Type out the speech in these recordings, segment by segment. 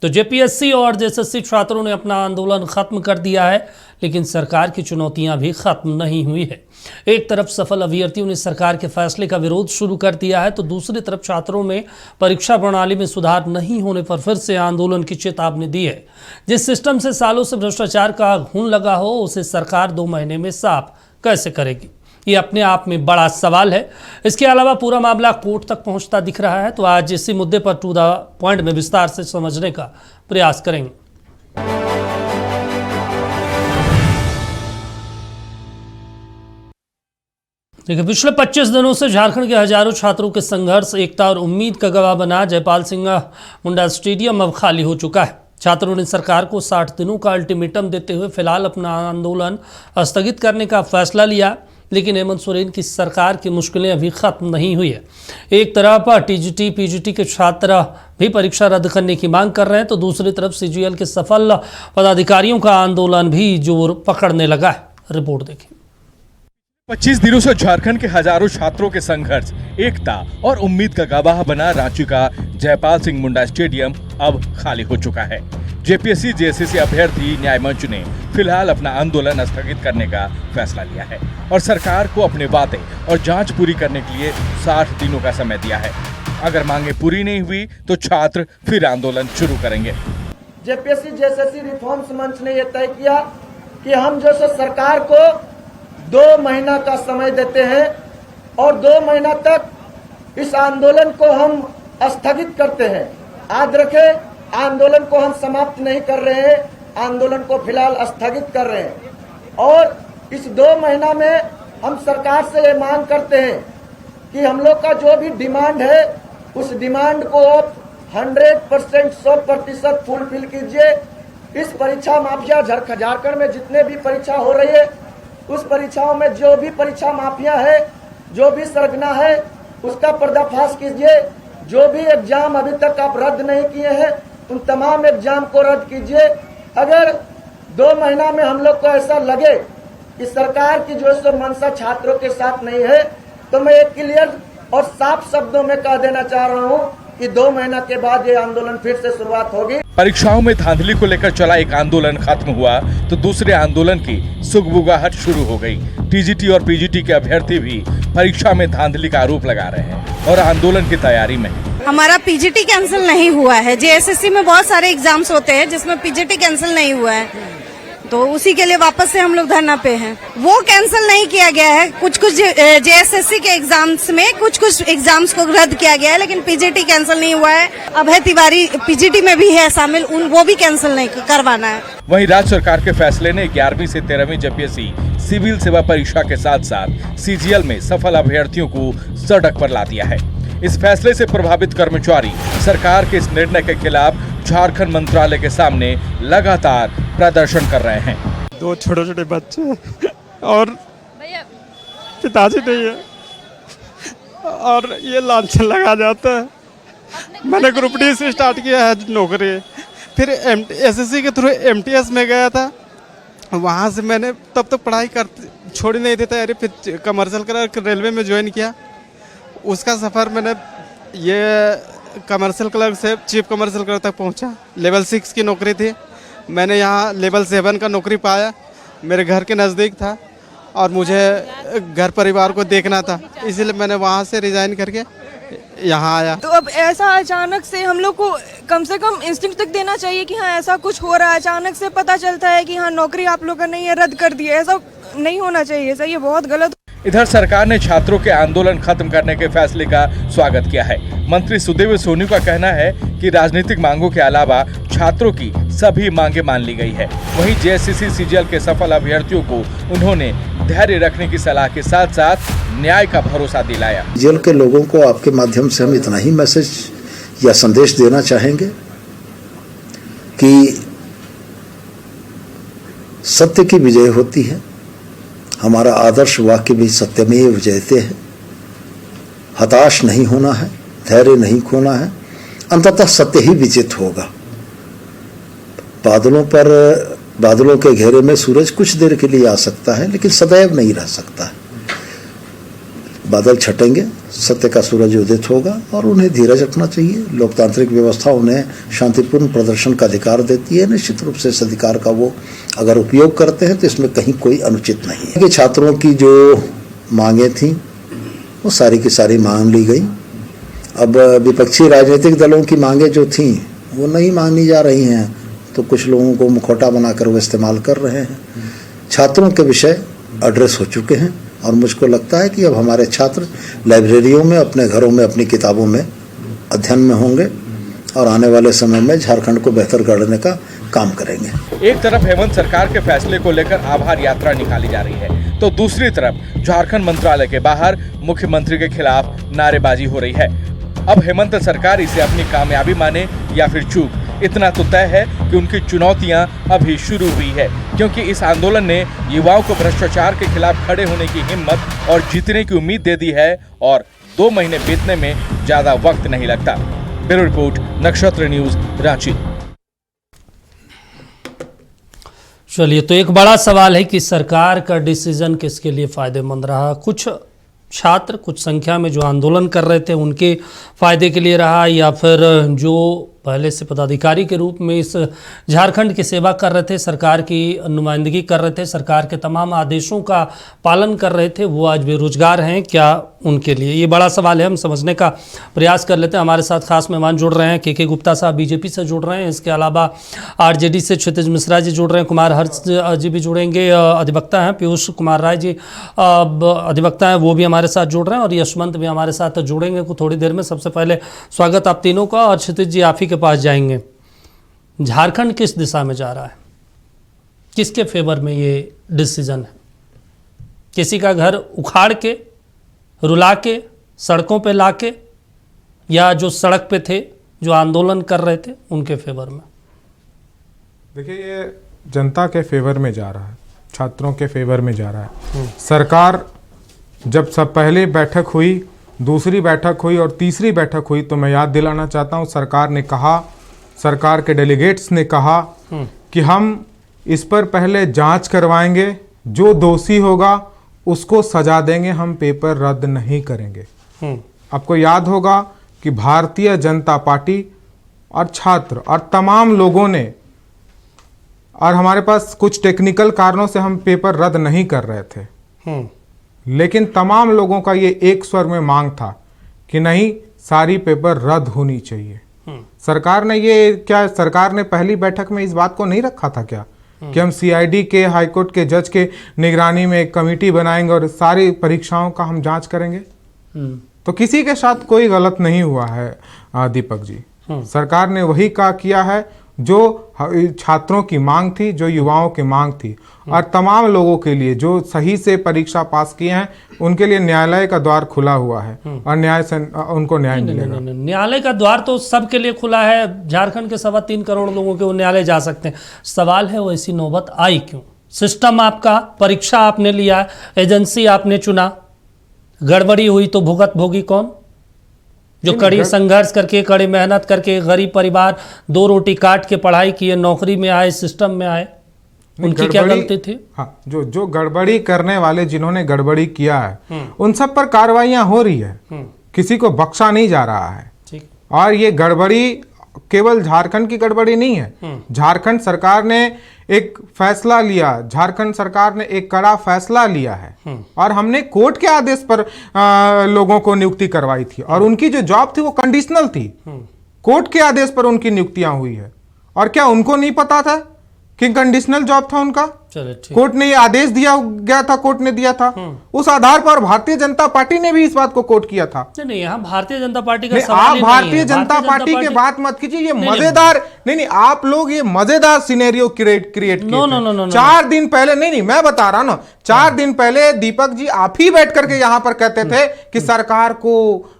तो जेपीएससी और जेएसएससी छात्रों ने अपना आंदोलन खत्म कर दिया है, लेकिन सरकार की चुनौतियां भी खत्म नहीं हुई है। एक तरफ सफल अभ्यर्थियों ने सरकार के फैसले का विरोध शुरू कर दिया है, तो दूसरी तरफ छात्रों में परीक्षा प्रणाली में सुधार नहीं होने पर फिर से आंदोलन की चेतावनी दी है। जिस सिस्टम से सालों से भ्रष्टाचार का घून लगा हो, उसे सरकार 2 महीने में साफ कैसे करेगी, ये अपने आप में बड़ा सवाल है। इसके अलावा पूरा मामला कोर्ट तक पहुंचता दिख रहा है। तो आज इसी मुद्दे पर टू द पॉइंट में विस्तार से समझने का प्रयास करेंगे। देखिए, पिछले 25 दिनों से झारखंड के हजारों छात्रों के संघर्ष, एकता और उम्मीद का गवाह बना जयपाल सिंह मुंडा स्टेडियम अब खाली हो चुका है। छात्रों ने सरकार को 60 दिनों का अल्टीमेटम देते हुए फिलहाल अपना आंदोलन स्थगित करने का फैसला लिया, लेकिन हेमंत सोरेन की सरकार की मुश्किलें अभी खत्म नहीं हुई है। एक तरफ टीजीटी पीजीटी के छात्र भी परीक्षा रद्द करने की मांग कर रहे हैं, तो दूसरी तरफ सीजीएल के सफल पदाधिकारियों का आंदोलन भी जोर पकड़ने लगा है। रिपोर्ट देखिए। 25 दिनों से झारखंड के हजारों छात्रों के संघर्ष, एकता और उम्मीद का गवाह बना रांची का जयपाल सिंह मुंडा स्टेडियम अब खाली हो चुका है। जेपीएससी जेएसएससी अभ्यर्थी न्याय मंच ने फिलहाल अपना आंदोलन स्थगित करने का फैसला लिया है और सरकार को अपने वादे और जांच पूरी करने के लिए 60 दिनों का समय दिया है। अगर मांगे पूरी नहीं हुई तो छात्र फिर आंदोलन शुरू करेंगे। जेपीएससी जेएसएससी रिफॉर्म्स मंच ने यह तय किया कि हम जो सरकार को 2 महीना का समय देते हैं और 2 महीना तक इस आंदोलन को हम स्थगित करते हैं। याद रखें, आंदोलन को हम समाप्त नहीं कर रहे हैं, आंदोलन को फिलहाल स्थगित कर रहे हैं। और इस 2 महीना में हम सरकार से ये मांग करते हैं कि हम लोग का जो भी डिमांड है, उस डिमांड को 100% 100% फुलफिल कीजिए। इस परीक्षा माफिया झारखंड में जितने भी परीक्षा हो रही है, उस परीक्षाओं में जो भी परीक्षा माफिया है, जो भी सरगना है, उसका पर्दाफाश कीजिए। जो भी एग्जाम अभी तक आप रद्द नहीं किए हैं, उन तमाम एग्जाम को रद्द कीजिए। अगर 2 महीना में हम लोग को ऐसा लगे कि सरकार की जो सो मंशा छात्रों के साथ नहीं है, तो मैं एक क्लियर और साफ शब्दों में कह देना चाह रहा हूं कि 2 महीना के बाद ये आंदोलन फिर से शुरुआत होगी। परीक्षाओं में धांधली को लेकर चला एक आंदोलन खत्म हुआ तो दूसरे आंदोलन की सुगबुगाहट शुरू हो गई। टीजीटी और पीजीटी के अभ्यर्थी भी परीक्षा में धांधली का आरोप लगा रहे हैं और आंदोलन की तैयारी में। हमारा पीजीटी कैंसिल नहीं हुआ है। जेएसएससी में बहुत सारे एग्जाम्स होते हैं जिसमें पीजीटी कैंसिल नहीं हुआ है, तो उसी के लिए वापस से हम लोग धरना पे हैं। वो कैंसिल नहीं किया गया है। कुछ जेएसएससी के एग्जाम्स में कुछ एग्जाम्स को रद्द किया गया है, लेकिन पीजीटी कैंसिल नहीं हुआ है। अभय तिवारी पीजीटी में भी है शामिल, वो भी कैंसिल नहीं करवाना है। वहीं राज्य सरकार के फैसले ने 11वीं से 13वीं जेपीएससी सिविल सेवा परीक्षा के साथ साथ सीजीएल में सफल अभ्यर्थियों को सड़क पर ला दिया है। इस फैसले से प्रभावित कर्मचारी सरकार के इस निर्णय के खिलाफ झारखंड मंत्रालय के सामने लगातार प्रदर्शन कर रहे हैं। 2 छोटे-छोटे बच्चे और पिताजी नहीं है और ये लांछन लगा जाता है। मैंने ग्रुप डी से स्टार्ट किया है नौकरी, फिर एसएससी के थ्रू एमटीएस में गया था। वहाँ से मैंने तब तक पढ़ाई छोड़ी नहीं थी तैयारी, फिर कमर्शियल क्लर्क रेलवे में ज्वाइन किया। उसका सफ़र मैंने ये कमर्शियल क्लर्क से चीफ कमर्शियल क्लर्क तक पहुंचा। लेवल 6 की नौकरी थी, मैंने यहाँ लेवल 7 का नौकरी पाया। मेरे घर के नज़दीक था और मुझे घर परिवार को देखना था, इसलिए मैंने वहाँ से रिज़ाइन करके यहाँ आया। तो अब ऐसा अचानक से हम लोग को कम से कम इंस्टिंक्ट तक देना चाहिए कि हाँ ऐसा कुछ हो रहा है। अचानक से पता चलता है कि हाँ नौकरी आप लोग का नहीं है, रद्द कर दिया। ऐसा नहीं होना चाहिए, सर ये बहुत गलत। इधर सरकार ने छात्रों के आंदोलन खत्म करने के फैसले का स्वागत किया है। मंत्री सुदेव सोनू का कहना है कि राजनीतिक मांगों के अलावा छात्रों की सभी मांगे मान ली गई है। वहीं जेएसएससी सीजीएल के सफल अभ्यर्थियों को उन्होंने धैर्य रखने की सलाह के साथ साथ न्याय का भरोसा दिलाया। सीजीएल के लोगों को आपके माध्यम से हम इतना ही मैसेज या संदेश देना चाहेंगे कि सत्य की विजय होती है। हमारा आदर्श वाक्य भी सत्यमेव जयते है। हताश नहीं होना है, धैर्य नहीं खोना है, अंततः सत्य ही विजित होगा। बादलों के घेरे में सूरज कुछ देर के लिए आ सकता है, लेकिन सदैव नहीं रह सकता है। बादल छटेंगे, सत्य का सूरज उदित होगा और उन्हें धीरज रखना चाहिए। लोकतांत्रिक व्यवस्था उन्हें शांतिपूर्ण प्रदर्शन का अधिकार देती है। निश्चित रूप से इस अधिकार का वो अगर उपयोग करते हैं तो इसमें कहीं कोई अनुचित नहीं है। कि छात्रों की जो मांगे थी वो सारी की सारी मान ली गई। अब विपक्षी राजनीतिक दलों की मांगे जो थी वो नहीं मानी जा रही हैं, तो कुछ लोगों को मुखौटा बनाकर वो इस्तेमाल कर रहे हैं। छात्रों के विषय एड्रेस हो चुके हैं और मुझको लगता है कि अब हमारे छात्र लाइब्रेरियों में, अपने घरों में, अपनी किताबों में अध्ययन में होंगे और आने वाले समय में झारखंड को बेहतर गढ़ने का काम करेंगे। एक तरफ हेमंत सरकार के फैसले को लेकर आभार यात्रा निकाली जा रही है, तो दूसरी तरफ झारखंड मंत्रालय के बाहर मुख्यमंत्री के खिलाफ नारेबाजी हो रही है। अब हेमंत सरकार इसे अपनी कामयाबी माने या फिर चूक, इतना तो तय है कि उनकी चुनौतियां अभी शुरू हुई है, क्योंकि इस आंदोलन ने युवाओं को भ्रष्टाचार के खिलाफ खड़े होने की हिम्मत और जीतने की उम्मीद दे दी है और 2 महीने बीतने में ज्यादा वक्त नहीं लगता। ब्यूरो रिपोर्ट, नक्षत्र न्यूज, रांची। चलिए, तो एक बड़ा सवाल है कि सरकार का डिसीजन किसके लिए फायदेमंद रहा। कुछ छात्र, कुछ संख्या में जो आंदोलन कर रहे थे उनके फायदे के लिए रहा, या फिर जो पहले से पदाधिकारी के रूप में इस झारखंड की सेवा कर रहे थे, सरकार की नुमाइंदगी कर रहे थे, सरकार के तमाम आदेशों का पालन कर रहे थे, वो आज बेरोजगार हैं क्या, उनके लिए ये बड़ा सवाल है। हम समझने का प्रयास कर लेते हैं। हमारे साथ खास मेहमान जुड़ रहे हैं, के गुप्ता साहब बीजेपी से जुड़ रहे हैं, इसके अलावा आरजेडी से क्षितिज मिश्रा जी जुड़ रहे हैं, कुमार हर्ष जी भी जुड़ेंगे, अधिवक्ता हैं पीयूष कुमार राय जी अधिवक्ता हैं, वो भी हमारे साथ जुड़ रहे हैं, और यशवंत भी हमारे साथ जुड़ेंगे कुछ थोड़ी देर में। सबसे पहले स्वागत आप तीनों का, और क्षितिज जी आप ही के पास जाएंगे। झारखंड किस दिशा में जा रहा है, किसके फेवर में ये डिसीजन है? किसी का घर उखाड़ के, रुला के, सड़कों पे लाके, या जो सड़क पे थे, जो आंदोलन कर रहे थे, उनके फेवर में? देखिए, ये जनता के फेवर में जा रहा है, छात्रों के फेवर में जा रहा है। सरकार जब सब पहले बैठक हुई, दूसरी बैठक हुई और तीसरी बैठक हुई, तो मैं याद दिलाना चाहता हूँ, सरकार ने कहा, सरकार के डेलीगेट्स ने कहा कि हम इस पर पहले जांच करवाएंगे, जो दोषी होगा उसको सजा देंगे, हम पेपर रद्द नहीं करेंगे। आपको याद होगा कि भारतीय जनता पार्टी और छात्र और तमाम लोगों ने, और हमारे पास कुछ टेक्निकल कारणों से हम पेपर रद्द नहीं कर रहे थे, लेकिन तमाम लोगों का ये एक स्वर में मांग था कि नहीं, सारी पेपर रद्द होनी चाहिए। सरकार ने सरकार ने पहली बैठक में इस बात को नहीं रखा था क्या कि हम सीआईडी के, हाईकोर्ट के जज के निगरानी में एक कमेटी बनाएंगे और सारी परीक्षाओं का हम जांच करेंगे? तो किसी के साथ कोई गलत नहीं हुआ है दीपक जी। सरकार ने वही किया है जो छात्रों की मांग थी, जो युवाओं की मांग थी, और तमाम लोगों के लिए जो सही से परीक्षा पास किए हैं उनके लिए न्यायालय का द्वार खुला हुआ है और न्याय से उनको न्याय मिलेगा। न्यायालय का द्वार तो सबके लिए खुला है, झारखंड के 3.25 करोड़ लोगों के वो न्यायालय जा सकते हैं। सवाल है वो ऐसी नौबत आई क्यों? सिस्टम आपका, परीक्षा आपने लिया, एजेंसी आपने चुना, गड़बड़ी हुई तो भुगत भोगी कौन? जो कड़ी संघर्ष करके, कड़ी मेहनत करके, गरीब परिवार 2 रोटी काट के पढ़ाई किए, नौकरी में आए, सिस्टम में आए, उनकी क्या गलती थी? हाँ, जो गड़बड़ी करने वाले, जिन्होंने गड़बड़ी किया है, उन सब पर कार्रवाइयां हो रही है, किसी को बख्शा नहीं जा रहा है। और ये गड़बड़ी केवल झारखंड की गड़बड़ी नहीं है। झारखंड सरकार ने एक फैसला लिया, झारखंड सरकार ने एक कड़ा फैसला लिया है, और हमने कोर्ट के आदेश पर लोगों को नियुक्ति करवाई थी, और उनकी जो जॉब थी वो कंडीशनल थी। कोर्ट के आदेश पर उनकी नियुक्तियां हुई है, और क्या उनको नहीं पता था कि कंडीशनल जॉब था उनका? कोर्ट ने ये आदेश दिया गया था, कोर्ट ने दिया था, उस आधार पर भारतीय जनता पार्टी ने भी इस बात को कोट किया था। नहीं, यहाँ भारतीय जनता पार्टी का आप भारतीय जनता पार्टी की बात मत कीजिए, ये मजेदार नहीं, आप लोग ये मजेदार सिनेरियो क्रिएट किए। 4 दिन पहले, नहीं, मैं बता रहा ना, 4 दिन पहले दीपक जी आप ही बैठ करके यहाँ पर कहते थे कि सरकार को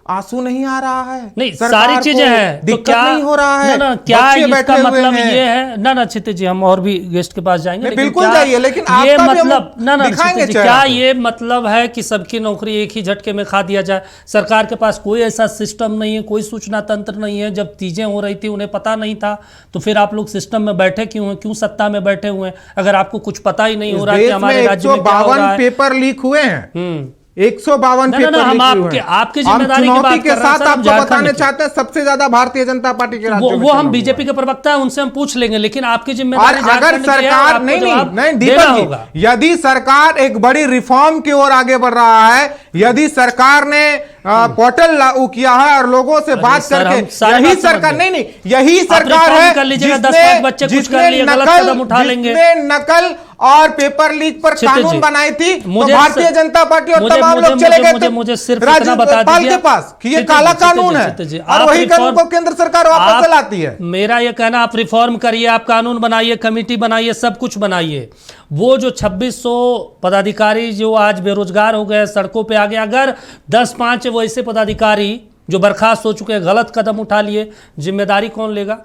आंसू नहीं आ रहा है, नहीं, सारी चीजें हैं, दिक्कत नहीं हो रहा है, क्या इसका मतलब ये है? ना क्षितिज जी, हम और भी गेस्ट के पास जाएंगे, बिल्कुल जाइए, लेकिन ये मतलब क्षितिज जी, क्या ये मतलब है कि सबकी नौकरी एक ही झटके में खा दिया जाए? सरकार के पास कोई ऐसा सिस्टम नहीं है, कोई सूचना तंत्र नहीं है। जब चीजें हो रही थी उन्हें पता नहीं था, तो फिर आप लोग सिस्टम में बैठे क्यों हैं? क्यों सत्ता में बैठे हुए हैं अगर आपको कुछ पता ही नहीं हो रहा कि हमारे राज्य में क्या हो रहा है? पेपर लीक हुए हैं, 152 ना, ना, पेपर हम लीक हुए आपके- हैं। आपकी हम जिम्मेदारी की चुनौती बात के कर रहे हैं, साथ सर, हम आपको झारखंड बताने की। चाहते हैं सबसे ज्यादा भारतीय जनता पार्टी के राज्यों में वो हम चुनाव बीजेपी हुआ के प्रवक्ता है, उनसे हम पूछ लेंगे, लेकिन आपकी है। जिम्मेदारी और अगर झारखंड की है, सरकार आपको नहीं जवाब नहीं देना दीपक होगा। जी, यदि सरकार एक बड़ी रिफॉर्म की ओर आगे बढ़ रहा है, यदि सरकार ने पोर्टल लागू किया है और लोगों से बात सर, हम करके, सारी यही बात समझ सरकार गए। नहीं यही सरकार रिफॉर्म है कर लीजिएगा, 10 जिसने- 5 बच्चे कुछ जिसने कर लिए, गलत नकल- कदम उठा लेंगे। जिसने नकल और पेपर लीक पर क्षितिज कानून जी, बनाई थी, तो मुझे भारतीय सर- जनता पार्टी और मुझे- तमाम मुझे- लोग चले मुझे- गए थे मुझे सिर्फ इतना बता राज्यपाल दीजिए के पास कि ये क्षितिज काला जी, कानून क्षितिज है, जी, क्षितिज जी, और आप वही कानून रिफॉर्म- को केंद्र सरकार वापस आप- से लाती है। मेरा ये कहना, आप रिफॉर्म करिए, आप कानून बनाइए, कमेटी बनाइए, सब कुछ बनाइए। वो जो 2600 पदाधिकारी जो आज बेरोजगार हो गए, सड़कों पे आ गए, अगर 10-5 वैसे पदाधिकारी जो बर्खास्त हो चुके हैं गलत कदम उठा लिए, जिम्मेदारी कौन लेगा?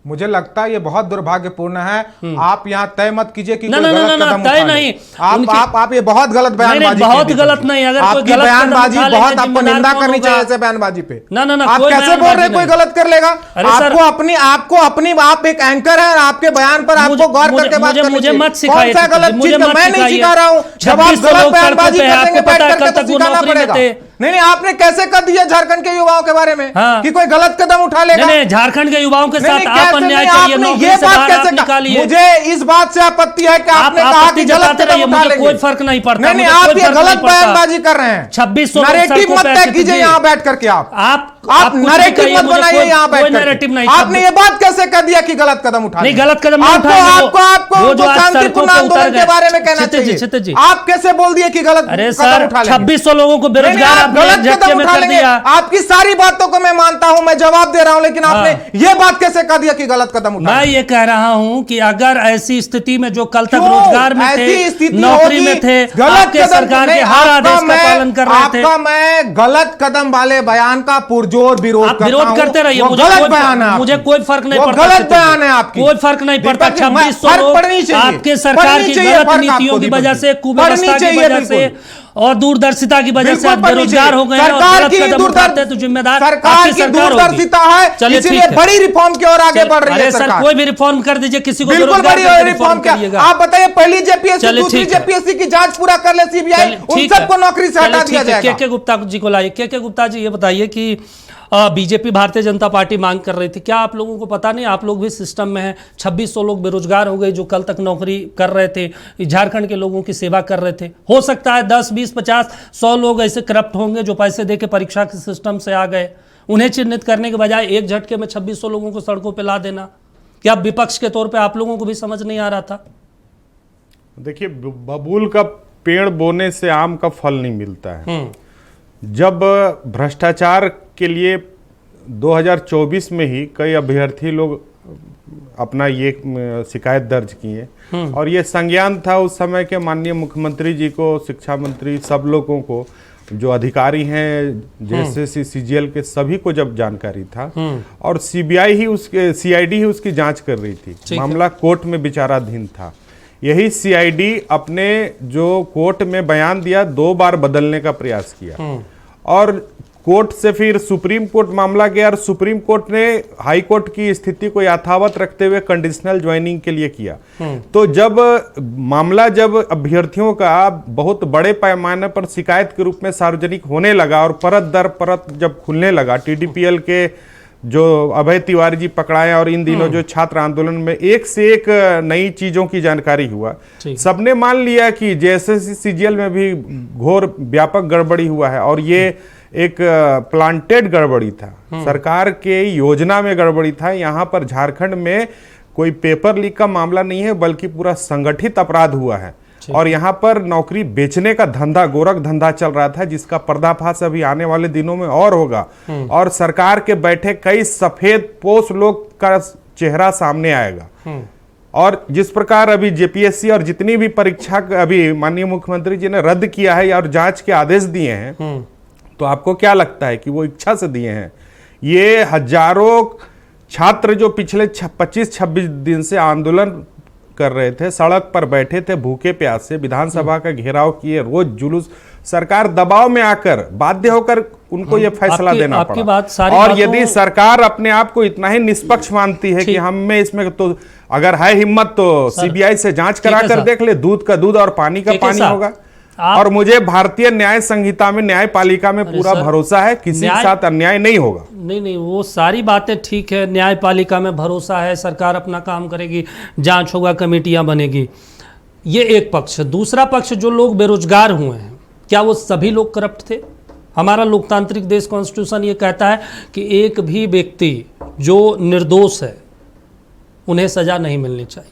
मुझे लगता है ये बहुत दुर्भाग्यपूर्ण है। आप यहाँ तय मत कीजिए कि ना, कोई ना, ना, गलत ना, कदम तय उठा ले। नहीं। आप ये बहुत गलत बयानबाजी बहुत की है गलत दीपक जी। नहीं, अगर कोई आपकी गलत कदम बयानबाजी उठा लेंगे, बहुत, आपको जिम्मेदार निंदा कौन करनी होगा? चाहिए ऐसे बयानबाजी पे। ना, ना, ना, आप कोई कैसे बोल रहे हैं बयानबाजी कोई नहीं। गलत कर लेगा? अरे सर- आप एक एंकर हैं, आपके बयान पर आपको गौर करके बात करनी मुझे चाहिए। मत सिखाइए, कौन सा गलत मुझे चीज है? मत मैं नहीं सिखाइए। सिखा रहा हूँ। जब आप 2600 गलत लोग बयानबाजी सड़कों पे हैं, करेंगे आपको बैठ पता है करके कल तो तक वो सिखाना नौकरी में पड़ेगा। थे। नहीं, आपने कैसे कर दिया झारखंड के युवाओं के बारे में हाँ। कि कोई गलत कदम उठा लेगा? नहीं, झारखंड के युवाओं के नहीं, साथ नहीं, आप कैसे अन्याय नहीं? करिए, आपने नौकरी ये से बात बाहर कैसे आप निकालिए। मुझे इस बात से आपत्ति है कि आपने कहा आपत्ति कि गलत जताते कदम रहिए, उठा मुझे लेंगे। कोई फर्क नहीं पड़ता। नहीं, मुझे आप कोई ये फर्क नहीं गलत पड़ता। बयानबाजी कर रहे हैं। 2600 लोग नैरेटिव सड़कों मत पे तय ऐसे कीजिए थे। यहाँ बैठ करके। आप आप कुछ भी नैरेटिव कहिए, मत मुझे बनाइए कोई- यहाँ बैठ कोई करके। नैरेटिव नहीं। आपने ये बात कैसे कर दिया कि गलत कदम उठा नहीं, लेंगे? गलत कदम नहीं आपको उठाएंगे वो। आपको वो जो आज शांतिपूर्ण सड़कों पे आंदोलन उतर के गए। बारे में कहना क्षितिज जी, क्षितिज जी। चाहिए। आप कैसे बोल दिए कि गलत अरे कदम सर, उठा लेंगे? 2600 लोगों को बेरोजगार नहीं, आप आपने गलत एक झटके कदम में उठा कर लेंगे। दिया। आपकी सारी बातों को मैं मानता हूं, मैं जवाब दे रहा हूं, लेकिन आपने ये बात कैसे कह दिया कि गलत कदम उठा मैं ये कह रहा हूं कि अगर ऐसी स्थिति में जो कल तक क्यों? रोजगार में ऐसी थे, स्थिति नौकरी होगी, में थे, गलत आपके कदम सरकार नहीं, के हर आपका आदेश का मैं- पालन कर रहे थे। आपका मैं गलत कदम वाले बयान का पुरजोर विरोध आप करता विरोध हूं। करते रहिए, वो मुझे गलत कोई- बयान है मुझे आपकी। कोई फर्क नहीं वो पड़ता। गलत क्षितिज जी, बयान है आपकी। कोई फर्क नहीं पड़ता। दीपक जी, 2600 फर्क लोग पड़नी चाहिए। आपके सरकार पड़नी की चाहिए, गलत फर्क नीतियों आपको की दीपक वजह जी। से, कुव्यवस्था पड़नी की चाहिए वजह से बिल्कुल। और दूरदर्शिता की वजह से बिल्कुल आज पड़नी बेरोजगार चाहिए। हो गए हैं और सरकार गलत की कदम उठाते हैं तो जिम्मेदार सरकार आपकी की सरकार होगी। दूरदर्शिता है, चलिए, इसीलिए ठीक है। बड़ी रिफॉर्म की ओर आगे बढ़ रही है अरे सर, सरकार। कोई भी रिफॉर्म कर दीजिए, किसी को बिल्कुल बेरोजगार बड़ी करके रिफॉर्म क्या? करिएगा। आप बताइए, पहली जेपीएससी, चलिए, दूसरी ठीक है। जेपीएससी की जांच पूरा कर ले सीबीआई, उन ठीक है। सबको नौकरी से हटा चलिए, दिया ठीक है। जाएगा। के गुप्ता जी को लाइए। के गुप्ता जी, ये बताइए कि बीजेपी भारतीय जनता पार्टी मांग कर रही थी, क्या आप लोगों को पता नहीं? आप लोग भी सिस्टम में हैं। 2600 लोग बेरोजगार हो गए जो कल तक नौकरी कर रहे थे, झारखंड के लोगों की सेवा कर रहे थे। हो सकता है 10, 20, 50, 100 लोग ऐसे करप्ट होंगे जो पैसे दे के परीक्षा के सिस्टम से आ गए। उन्हें चिन्हित करने के बजाय एक झटके में 2600 लोगों को सड़कों पर ला देना, क्या विपक्ष के तौर पर आप लोगों को भी समझ नहीं आ रहा था? देखिए, बबूल का पेड़ बोने से आम का फल नहीं मिलता है। जब भ्रष्टाचार के लिए 2024 में ही कई अभ्यर्थी लोग अपना ये शिकायत दर्ज किए और ये संज्ञान था उस समय के माननीय मुख्यमंत्री जी को, शिक्षा मंत्री, सब लोगों को, जो अधिकारी हैं जेएसएससी सीजीएल के, सभी को जब जानकारी था और सीआईडी ही उसकी जांच कर रही थी। मामला कोर्ट में विचाराधीन था। यही सीआईडी अपने जो कोर्ट में बयान दिया 2 बार बदलने का प्रयास किया और कोर्ट से फिर सुप्रीम कोर्ट मामला गया और सुप्रीम कोर्ट ने हाई कोर्ट की स्थिति को यथावत रखते हुए कंडीशनल ज्वाइनिंग के लिए किया। तो जब अभ्यर्थियों का बहुत बड़े पैमाने पर शिकायत के रूप में सार्वजनिक होने लगा और परत दर परत जब खुलने लगा, टीडीपीएल के जो अभय तिवारी जी पकड़ाए और इन दिनों जो छात्र आंदोलन में एक से एक नई चीजों की जानकारी हुआ, सबने मान लिया कि जेएसएससी सीजीएल में भी घोर व्यापक गड़बड़ी हुआ है और ये एक प्लांटेड गड़बड़ी था, सरकार के योजना में गड़बड़ी था। यहाँ पर झारखंड में कोई पेपर लीक का मामला नहीं है बल्कि पूरा संगठित अपराध हुआ है और यहाँ पर नौकरी बेचने का धंधा, गोरख धंधा चल रहा था, जिसका पर्दाफाश अभी आने वाले दिनों में और होगा और सरकार के बैठे कई सफेद पोश लोग का चेहरा सामने आएगा। और जिस प्रकार अभी जेपीएससी और जितनी भी परीक्षा अभी माननीय मुख्यमंत्री जी ने रद्द किया है और जांच के आदेश दिए हैं, तो आपको क्या लगता है कि वो इच्छा से दिए हैं? ये हजारों छात्र जो पिछले 25-26 दिन से आंदोलन कर रहे थे, सड़क पर बैठे थे भूखे प्यासे, विधानसभा का घेराव किए, रोज जुलूस, सरकार दबाव में आकर बाध्य होकर उनको यह फैसला देना पड़ा। और यदि सरकार अपने आप को इतना ही निष्पक्ष मानती है कि हमें इसमें, तो अगर है हिम्मत तो सीबीआई से जांच करा कर देख ले, दूध का दूध और पानी का पानी होगा। और मुझे भारतीय न्याय संहिता में, न्यायपालिका में पूरा भरोसा है, किसी के साथ अन्याय नहीं होगा। नहीं, वो सारी बातें ठीक है, न्यायपालिका में भरोसा है, सरकार अपना काम करेगी, जांच होगा, कमेटियां बनेगी, ये एक पक्ष। दूसरा पक्ष, जो लोग बेरोजगार हुए हैं, क्या वो सभी लोग करप्ट थे? हमारा लोकतांत्रिक देश कॉन्स्टिट्यूशन ये कहता है कि एक भी व्यक्ति जो निर्दोष है उन्हें सजा नहीं मिलनी चाहिए।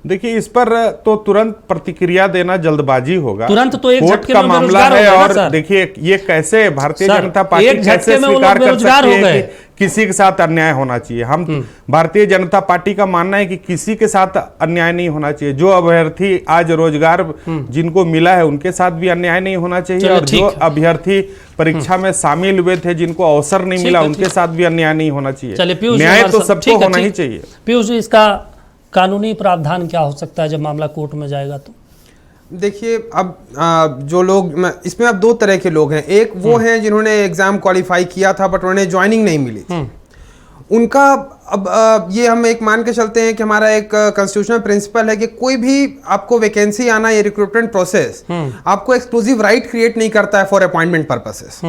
देखिए, इस पर तो तुरंत प्रतिक्रिया देना जल्दबाजी होगा। तुरंत तो एक कोर्ट झटके का में मामला बेरोजगार है। हो गए ना और सर। देखिए, ये कैसे भारतीय सर, जनता पार्टी एक झटके कैसे में वो लोग स्वीकार कर बेरोजगार सकती हो है गए। कि किसी के साथ अन्याय होना चाहिए? हम भारतीय जनता पार्टी का मानना है कि किसी के साथ अन्याय नहीं होना चाहिए। जो अभ्यर्थी आज रोजगार जिनको मिला है उनके साथ भी अन्याय नहीं होना चाहिए, और जो अभ्यर्थी परीक्षा में शामिल हुए थे जिनको अवसर नहीं मिला उनके साथ भी अन्याय नहीं होना चाहिए। न्याय तो सबको होना ही चाहिए। पीयूष जी, इसका कानूनी प्रावधान क्या हो सकता है जब मामला कोर्ट में जाएगा तो? देखिए, अब जो लोग, इसमें अब दो तरह के लोग हैं। एक वो हैं जिन्होंने एग्जाम क्वालिफाई किया था बट उन्हें ज्वाइनिंग नहीं मिली थी, उनका अब ये हम एक मान के चलते हैं कि हमारा एक कॉन्स्टिट्यूशनल प्रिंसिपल है कि कोई भी आपको वैकेंसी आना, ये रिक्रूटमेंट प्रोसेस आपको एक्सक्लूसिव राइट क्रिएट नहीं करता है फॉर अपॉइंटमेंट पर्पसेस,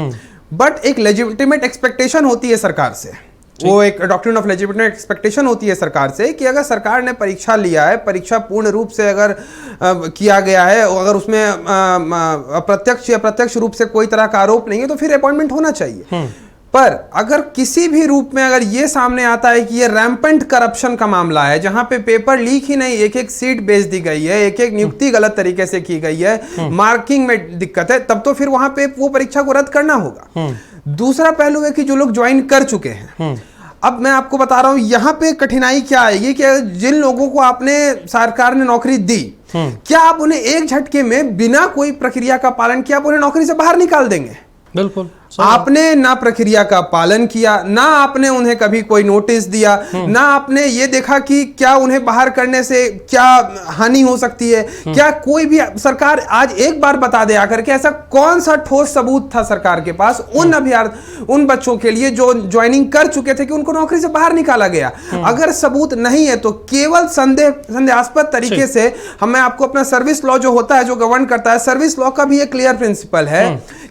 बट एक लेजिटिमेट एक्सपेक्टेशन होती है सरकार से। वो एक डॉक्ट्रिन ऑफ लेजिटिमेट एक्सपेक्टेशन होती है सरकार से कि अगर सरकार ने परीक्षा लिया है, परीक्षा पूर्ण रूप से अगर किया गया है, अगर उसमें अप्रत्यक्ष या प्रत्यक्ष रूप से कोई तरह का आरोप नहीं है, तो फिर अपॉइंटमेंट होना चाहिए। पर अगर किसी भी रूप में अगर ये सामने आता है कि ये रैम्पेंट करप्शन का मामला है, जहां पे पेपर लीक ही नहीं, एक एक सीट बेच दी गई है, एक एक नियुक्ति गलत तरीके से की गई है, मार्किंग में दिक्कत है, तब तो फिर वहां पे वो परीक्षा को रद्द करना होगा। दूसरा पहलू है कि जो लोग ज्वाइन कर चुके हैं, अब मैं आपको बता रहा हूं यहां पे कठिनाई क्या आएगी कि जिन लोगों को आपने, सरकार ने नौकरी दी, क्या आप उन्हें एक झटके में बिना कोई प्रक्रिया का पालन किया आप उन्हें नौकरी से बाहर निकाल देंगे? बिल्कुल। आपने ना प्रक्रिया का पालन किया, ना आपने उन्हें कभी कोई नोटिस दिया, ना आपने ये देखा कि क्या उन्हें बाहर करने से क्या हानि हो सकती है, क्या कोई भी सरकार आज एक बार बता दे आकर के ऐसा कौन सा ठोस सबूत था सरकार के पास उन बच्चों के लिए जो ज्वाइनिंग कर चुके थे कि उनको नौकरी से बाहर निकाला गया? अगर सबूत नहीं है तो केवल संदेहास्पद तरीके से मैं आपको अपना सर्विस लॉ जो होता है, जो गवर्न करता है, सर्विस लॉ का भी एक क्लियर प्रिंसिपल है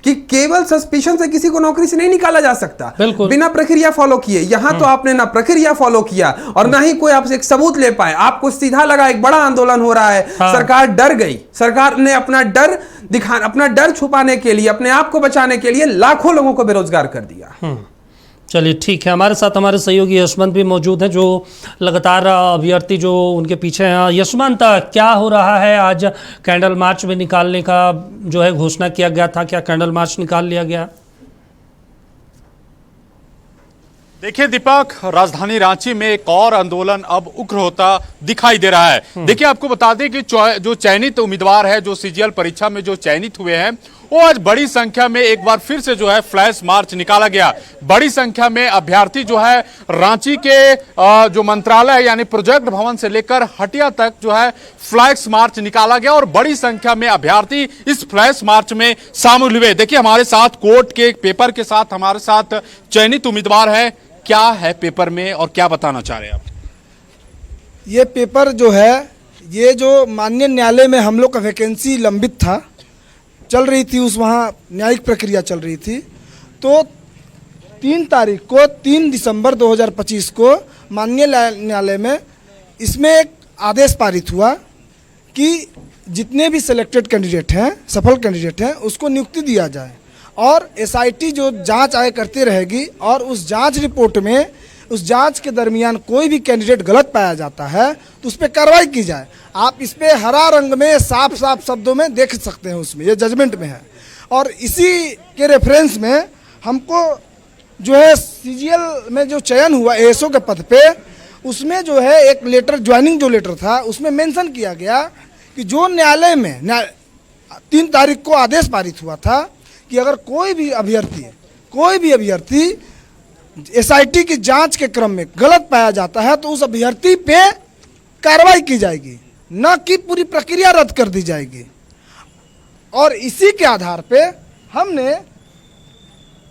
कि केवल सस्पिशन से किसी को नौकरी से नहीं निकाला जा सकता बिना प्रक्रिया फॉलो किए। यहां तो आपने ना प्रक्रिया फॉलो किया और ना ही कोई आपसे एक सबूत ले पाए। आपको सीधा लगा एक बड़ा आंदोलन हो रहा है, सरकार डर गई, सरकार ने अपना डर छुपाने के लिए, अपने आप को बचाने के लिए लाखों लोगों को बेरोजगार कर दिया। चलिए ठीक है, हमारे साथ हमारे सहयोगी यशवंत भी मौजूद हैं जो लगातार अभ्यर्थी जो उनके पीछे हैं। यशवंत, क्या हो रहा है? आज कैंडल मार्च में निकालने का जो है घोषणा किया गया था, क्या कैंडल मार्च निकाल लिया गया? देखिए दीपक, राजधानी रांची में एक और आंदोलन अब उग्र होता दिखाई दे रहा है। देखिए, आपको बता दें कि जो चयनित उम्मीदवार है, जो सीजीएल परीक्षा में जो चयनित हुए हैं, वो आज बड़ी संख्या में एक बार फिर से जो है फ्लैश मार्च निकाला गया। बड़ी संख्या में अभ्यर्थी जो है रांची के जो मंत्रालय यानी प्रोजेक्ट भवन से लेकर हटिया तक जो है फ्लैश मार्च निकाला गया और बड़ी संख्या में अभ्यर्थी इस फ्लैश मार्च में शामिल हुए। देखिए, हमारे साथ कोर्ट के पेपर के साथ हमारे साथ चयनित उम्मीदवार है। क्या है पेपर में और क्या बताना चाह रहे हैं आप? ये पेपर जो है, ये जो माननीय न्यायालय में हम लोग का वैकेंसी लंबित था, चल रही थी, उस वहाँ न्यायिक प्रक्रिया चल रही थी, तो 3 तारीख को 3 दिसंबर 2025 को माननीय न्यायालय में इसमें एक आदेश पारित हुआ कि जितने भी सिलेक्टेड कैंडिडेट हैं, सफल कैंडिडेट हैं, उसको नियुक्ति दिया जाए और एसआईटी जो जांच आय करती रहेगी और उस जांच रिपोर्ट में, उस जांच के दरमियान कोई भी कैंडिडेट गलत पाया जाता है तो उस पर कार्रवाई की जाए। आप इस पे हरा रंग में साफ साफ शब्दों में देख सकते हैं, उसमें ये जजमेंट में है। और इसी के रेफरेंस में हमको जो है सीजीएल में जो चयन हुआ एएसओ के पद पे, उसमें जो है एक लेटर, ज्वाइनिंग जो लेटर था, उसमें मेंशन किया गया कि जो न्यायालय में 3 तारीख को आदेश पारित हुआ था कि अगर कोई भी अभ्यर्थी एसआईटी की जांच के क्रम में गलत पाया जाता है तो उस अभ्यर्थी पे कार्रवाई की जाएगी, न कि पूरी प्रक्रिया रद्द कर दी जाएगी। और इसी के आधार पे हमने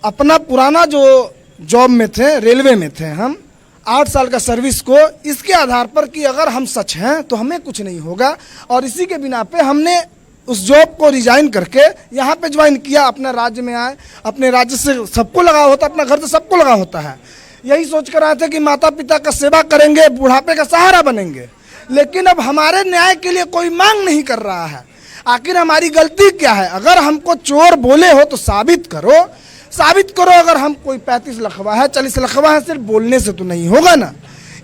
अपना पुराना जो जॉब में थे, रेलवे में थे हम, 8 साल का सर्विस को, इसके आधार पर कि अगर हम सच हैं तो हमें कुछ नहीं होगा, और इसी के बिना पे हमने उस जॉब को रिजाइन करके यहाँ पे ज्वाइन किया, अपने राज्य में आए, अपने राज्य से सबको लगा होता, अपना घर से सबको लगा होता है। यही सोच कर आए थे कि माता पिता का सेवा करेंगे, बुढ़ापे का सहारा बनेंगे, लेकिन अब हमारे न्याय के लिए कोई मांग नहीं कर रहा है। आखिर हमारी गलती क्या है? अगर हमको चोर बोले हो तो साबित करो, साबित करो। अगर हम कोई 35 लखवा है, 40 लखवा है, सिर्फ बोलने से तो नहीं होगा ना।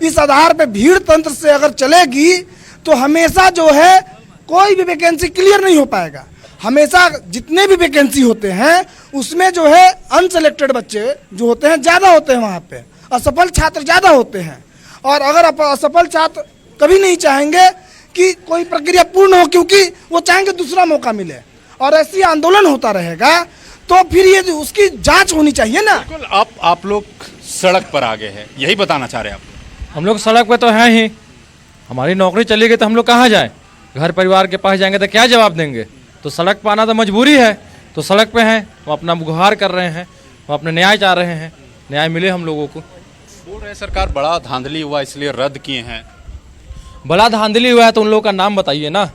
इस आधार पे भीड़ तंत्र से अगर चलेगी तो हमेशा जो है कोई भी वैकेंसी क्लियर नहीं हो पाएगा। हमेशा जितने भी वैकेंसी होते हैं उसमें जो है अनसेलेक्टेड बच्चे जो होते हैं ज़्यादा होते हैं, वहाँ पे असफल छात्र ज़्यादा होते हैं। और अगर असफल छात्र कभी नहीं चाहेंगे कि कोई प्रक्रिया पूर्ण हो, क्योंकि वो चाहेंगे दूसरा मौका मिले, और ऐसी आंदोलन होता रहेगा तो फिर ये उसकी जांच होनी चाहिए ना। बिल्कुल, आप लोग सड़क पर आ गए हैं, यही बताना चाह रहे हैं आप? हम लोग सड़क पर तो हैं ही, हमारी नौकरी चली गई तो हम लोग कहाँ जाएं? घर परिवार के पास जाएंगे तो क्या जवाब देंगे? तो सड़क पर आना तो मजबूरी है, तो सड़क पे हैं, वो अपना गुहार कर रहे हैं, वो अपने न्याय चाह रहे हैं, न्याय मिले हम लोगों को। बोल रहे हैं सरकार बड़ा धांधली हुआ इसलिए रद्द किए हैं। बड़ा धांधली हुआ है तो उन लोगों का नाम बताइए ना,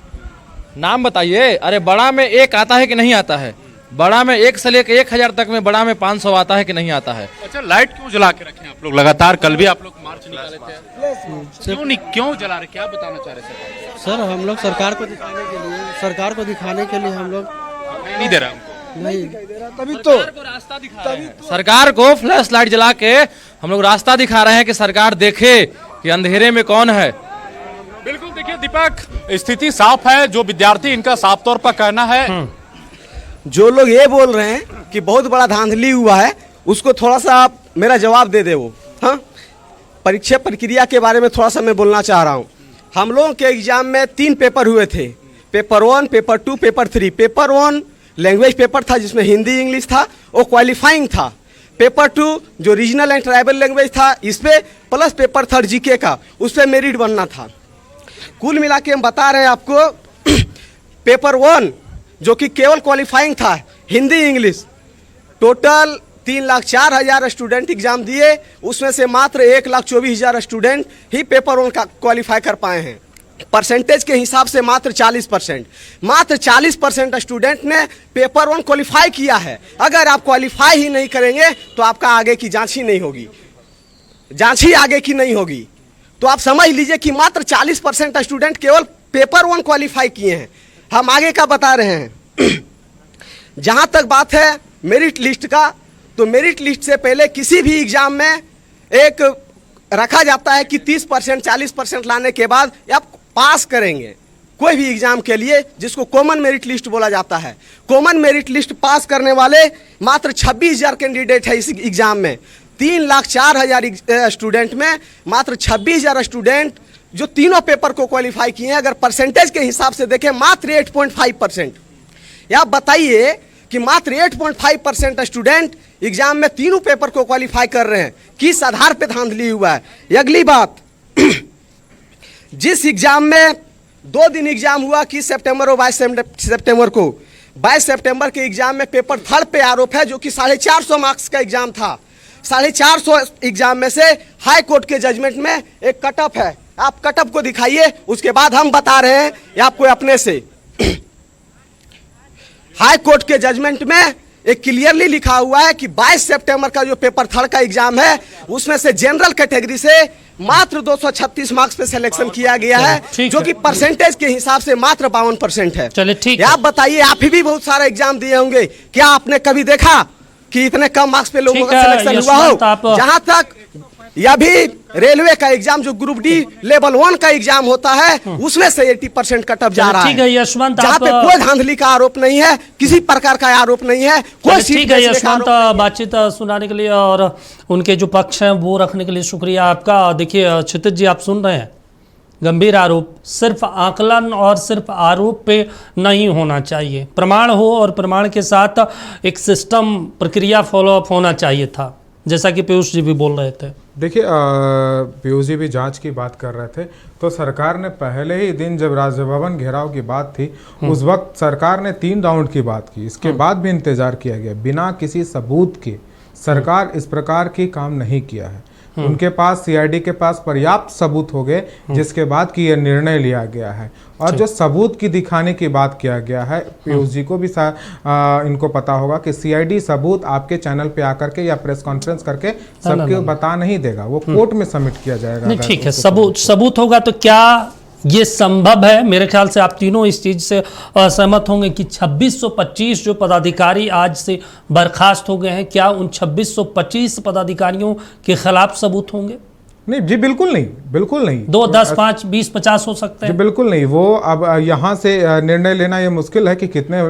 नाम बताइए। अरे बड़ा में 1 आता है कि नहीं आता है? बड़ा में 1 से लेकर 1000 तक में बड़ा में 500 आता है कि नहीं आता है? अच्छा, लाइट क्यों जला के रखे आप लोग लगातार? कल भी आप लोग मार्च निकाले थे, क्यों जला रहे? क्या बताना चाह रहे थे सर? हम लोग सरकार को दिखाने के लिए हम लोग नहीं दे रहा नहीं, तभी तो रास्ता दिखा रहे हैं। सरकार को फ्लैश लाइट जला के हम लोग रास्ता दिखा रहे हैं कि सरकार देखे कि अंधेरे में कौन है। बिल्कुल, देखिए दीपक, स्थिति साफ है। जो विद्यार्थी, इनका साफ तौर पर कहना है, जो लोग ये बोल रहे हैं कि बहुत बड़ा धांधली हुआ है, उसको थोड़ा सा आप मेरा जवाब दे दे। वो हाँ, परीक्षा प्रक्रिया के बारे में थोड़ा सा मैं बोलना चाह रहा हूँ। हम लोगों के एग्जाम में 3 पेपर हुए थे, paper 1, paper 2, paper 3। Paper 1 language paper था जिसमें हिंदी इंग्लिश था, वो क्वालिफाइंग था। पेपर 2 जो रीजनल एंड ट्राइबल लैंग्वेज था, इस पे प्लस पेपर 3 जीके का, उस पर मेरिट बनना था। कुल मिला के हम बता रहे हैं आपको, पेपर 1 जो कि केवल क्वालिफाइंग था, Hindi English, total 3,04,000 student exam दिए, उसमें से मात्र 1,24,000 स्टूडेंट ही पेपर 1 का क्वालिफाई कर पाए हैं। परसेंटेज के हिसाब से मात्र 40%, मात्र 40% स्टूडेंट ने पेपर 1 क्वालिफाई किया है। अगर आप क्वालिफाई ही नहीं करेंगे तो आपका आगे की जांच ही नहीं होगी, जांच ही आगे की नहीं होगी। तो आप समझ लीजिए कि मात्र 40% स्टूडेंट केवल पेपर 1 क्वालिफाई किए हैं। हम आगे का बता रहे हैं। जहां तक बात है मेरिट लिस्ट का, तो मेरिट लिस्ट से पहले किसी भी एग्जाम में एक रखा जाता है कि 30%, 40% लाने के बाद आप पास करेंगे कोई भी एग्जाम के लिए, जिसको कॉमन मेरिट लिस्ट बोला जाता है। कॉमन मेरिट लिस्ट पास करने वाले मात्र 26,000 कैंडिडेट है इस एग्जाम में। 3,04,000 स्टूडेंट में मात्र 26,000 स्टूडेंट जो तीनों पेपर को क्वालिफाई किए हैं। अगर परसेंटेज के हिसाब से देखें मात्र 8.5%। आप बताइए कि मात्र 8.5% स्टूडेंट एग्जाम में तीनों पेपर को क्वालिफाई कर रहे हैं, किस आधार पे धांधली हुआ है? अगली बात, जिस एग्जाम में 2 दिन एग्जाम हुआ, 21 सितंबर और 22 सितंबर को, 22 सितंबर के एग्जाम में पेपर 3 पे आरोप है, जो कि 450 मार्क्स का एग्जाम था। 450 एग्जाम में से हाई कोर्ट के जजमेंट में एक कट ऑफ है। आप कट ऑफ को दिखाइए, उसके बाद हम बता रहे हैं आपको अपने से। हाई कोर्ट के जजमेंट में एक क्लियरली लिखा हुआ है कि 22 सितंबर का जो पेपर 3 का एग्जाम है, उसमें से जनरल कैटेगरी से मात्र 236 मार्क्स पे सिलेक्शन किया गया है, जो कि परसेंटेज के हिसाब से मात्र 52% है। चलिए ठीक है। आप बताइए, आप भी बहुत सारा एग्जाम दिए होंगे, क्या आपने कभी देखा कि इतने कम मार्क्स पे लोगों का सिलेक्शन हुआ हो? जहां तक या भी रेलवे का एग्जाम जो ग्रुप डी लेवल 1 का एग्जाम होता है, उसमें से 80% कट ऑफ जा रहा है। ठीक है यशवंत, जहाँ पे कोई धांधली का आरोप नहीं है, किसी प्रकार का आरोप नहीं है, कोई। ठीक है यशवंत, बातचीत सुनाने के लिए और उनके जो पक्ष हैं वो रखने के लिए शुक्रिया आपका। देखिए क्षितिज जी, आप सुन रहे हैं, गंभीर आरोप सिर्फ आकलन और सिर्फ आरोप पे नहीं होना चाहिए, प्रमाण हो और प्रमाण के साथ एक सिस्टम प्रक्रिया फॉलोअप होना चाहिए था, जैसा कि पीयूष जी भी बोल रहे थे। देखिए, पीयूष जी भी जांच की बात कर रहे थे, तो सरकार ने पहले ही दिन जब राजभवन घेराव की बात थी, उस वक्त सरकार ने 3 राउंड की बात की, इसके बाद भी इंतजार किया गया। बिना किसी सबूत के सरकार इस प्रकार की काम नहीं किया है। उनके पास सीआईडी के पास पर्याप्त सबूत हो गए जिसके बाद कि यह निर्णय लिया गया है। और जो सबूत की दिखाने की बात किया गया है, पीयूष जी को भी इनको पता होगा कि सीआईडी सबूत आपके चैनल पे आकर के या प्रेस कॉन्फ्रेंस करके सबके बता नहीं देगा, वो कोर्ट में सबमिट किया जाएगा। नहीं ठीक है, सबूत होगा तो क्या ये संभव है? मेरे ख्याल से आप तीनों इस चीज से असहमत होंगे कि 2625 जो पदाधिकारी आज से बर्खास्त हो गए हैं, क्या उन 2625 पदाधिकारियों के खिलाफ सबूत होंगे? नहीं जी, बिल्कुल नहीं, बिल्कुल नहीं। 2, 10, 5, 20, 50 हो सकते हैं जी, बिल्कुल नहीं। वो अब यहाँ से निर्णय लेना ये मुश्किल है कि कितने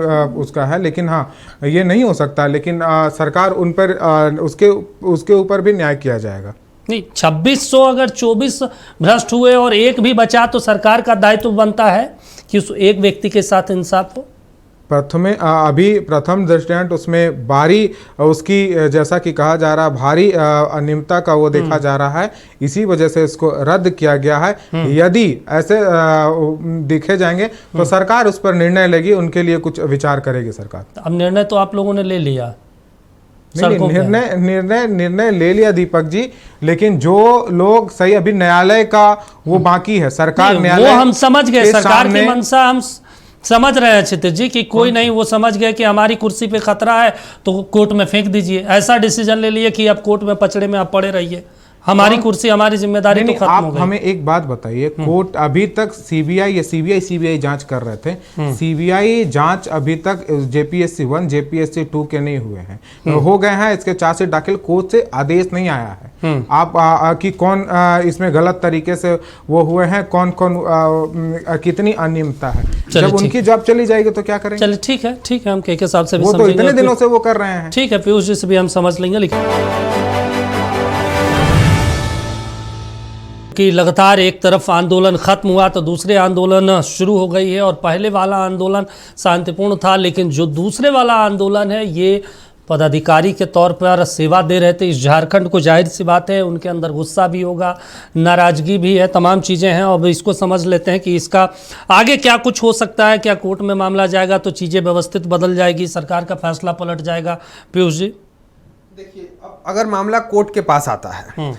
उसका है, लेकिन हाँ ये नहीं हो सकता। लेकिन सरकार उन पर उसके ऊपर भी न्याय किया जाएगा। नहीं, 2600 अगर 24 भ्रष्ट हुए और एक भी बचा तो सरकार का दायित्व बनता है कि उस एक व्यक्ति के साथ इंसाफ हो। प्रथम दृष्टांत उसमें भारी उसकी जैसा कि कहा जा रहा भारी अनियमितता का वो देखा जा रहा है, इसी वजह से इसको रद्द किया गया है। यदि ऐसे दिखे जाएंगे तो सरकार उस पर निर्णय लेगी, उनके लिए कुछ विचार करेगी सरकार। अब निर्णय तो आप लोगों ने ले लिया, निर्णय ले लिया दीपक जी, लेकिन जो लोग सही अभी न्यायालय का वो बाकी है। सरकार न्यायालय वो हम समझ गए, सरकार की मंशा हम समझ रहे हैं क्षितिज जी कि कोई नहीं, वो समझ गए कि हमारी कुर्सी पे खतरा है तो कोर्ट में फेंक दीजिए। ऐसा डिसीजन ले लिए कि अब कोर्ट में पचड़े में आप पड़े रहिए, हमारी कुर्सी हमारी जिम्मेदारी तो खत्म हो गई। हमें एक बात बताइए, कोर्ट अभी तक सीबीआई जांच कर रहे थे, सीबीआई जांच अभी तक जेपीएससी 1 जेपीएससी 2 के नहीं हुए हैं, हो गए हैं, इसके चार्जशीट दाखिल, कोर्ट से आदेश नहीं आया है आप कि कौन इसमें गलत तरीके से वो हुए हैं, कौन कितनी अनियमितता है। जब उनकी जॉब चली जाएगी तो क्या करेंगे? चलिए ठीक है, हम के साहब से भी वो तो इतने दिनों से वो कर रहे हैं। ठीक है, पीयूष जी से भी हम समझ लेंगे। लेकिन कि लगातार एक तरफ आंदोलन खत्म हुआ तो दूसरे आंदोलन शुरू हो गई है, और पहले वाला आंदोलन शांतिपूर्ण था, लेकिन जो दूसरे वाला आंदोलन है ये पदाधिकारी के तौर पर सेवा दे रहे थे इस झारखंड को, जाहिर सी बात है उनके अंदर गुस्सा भी होगा, नाराजगी भी है, तमाम चीज़ें हैं। अब इसको समझ लेते हैं कि इसका आगे क्या कुछ हो सकता है। क्या कोर्ट में मामला जाएगा तो चीज़ें व्यवस्थित बदल जाएगी, सरकार का फैसला पलट जाएगा? पीयूष जी देखिए, अगर मामला कोर्ट के पास आता है,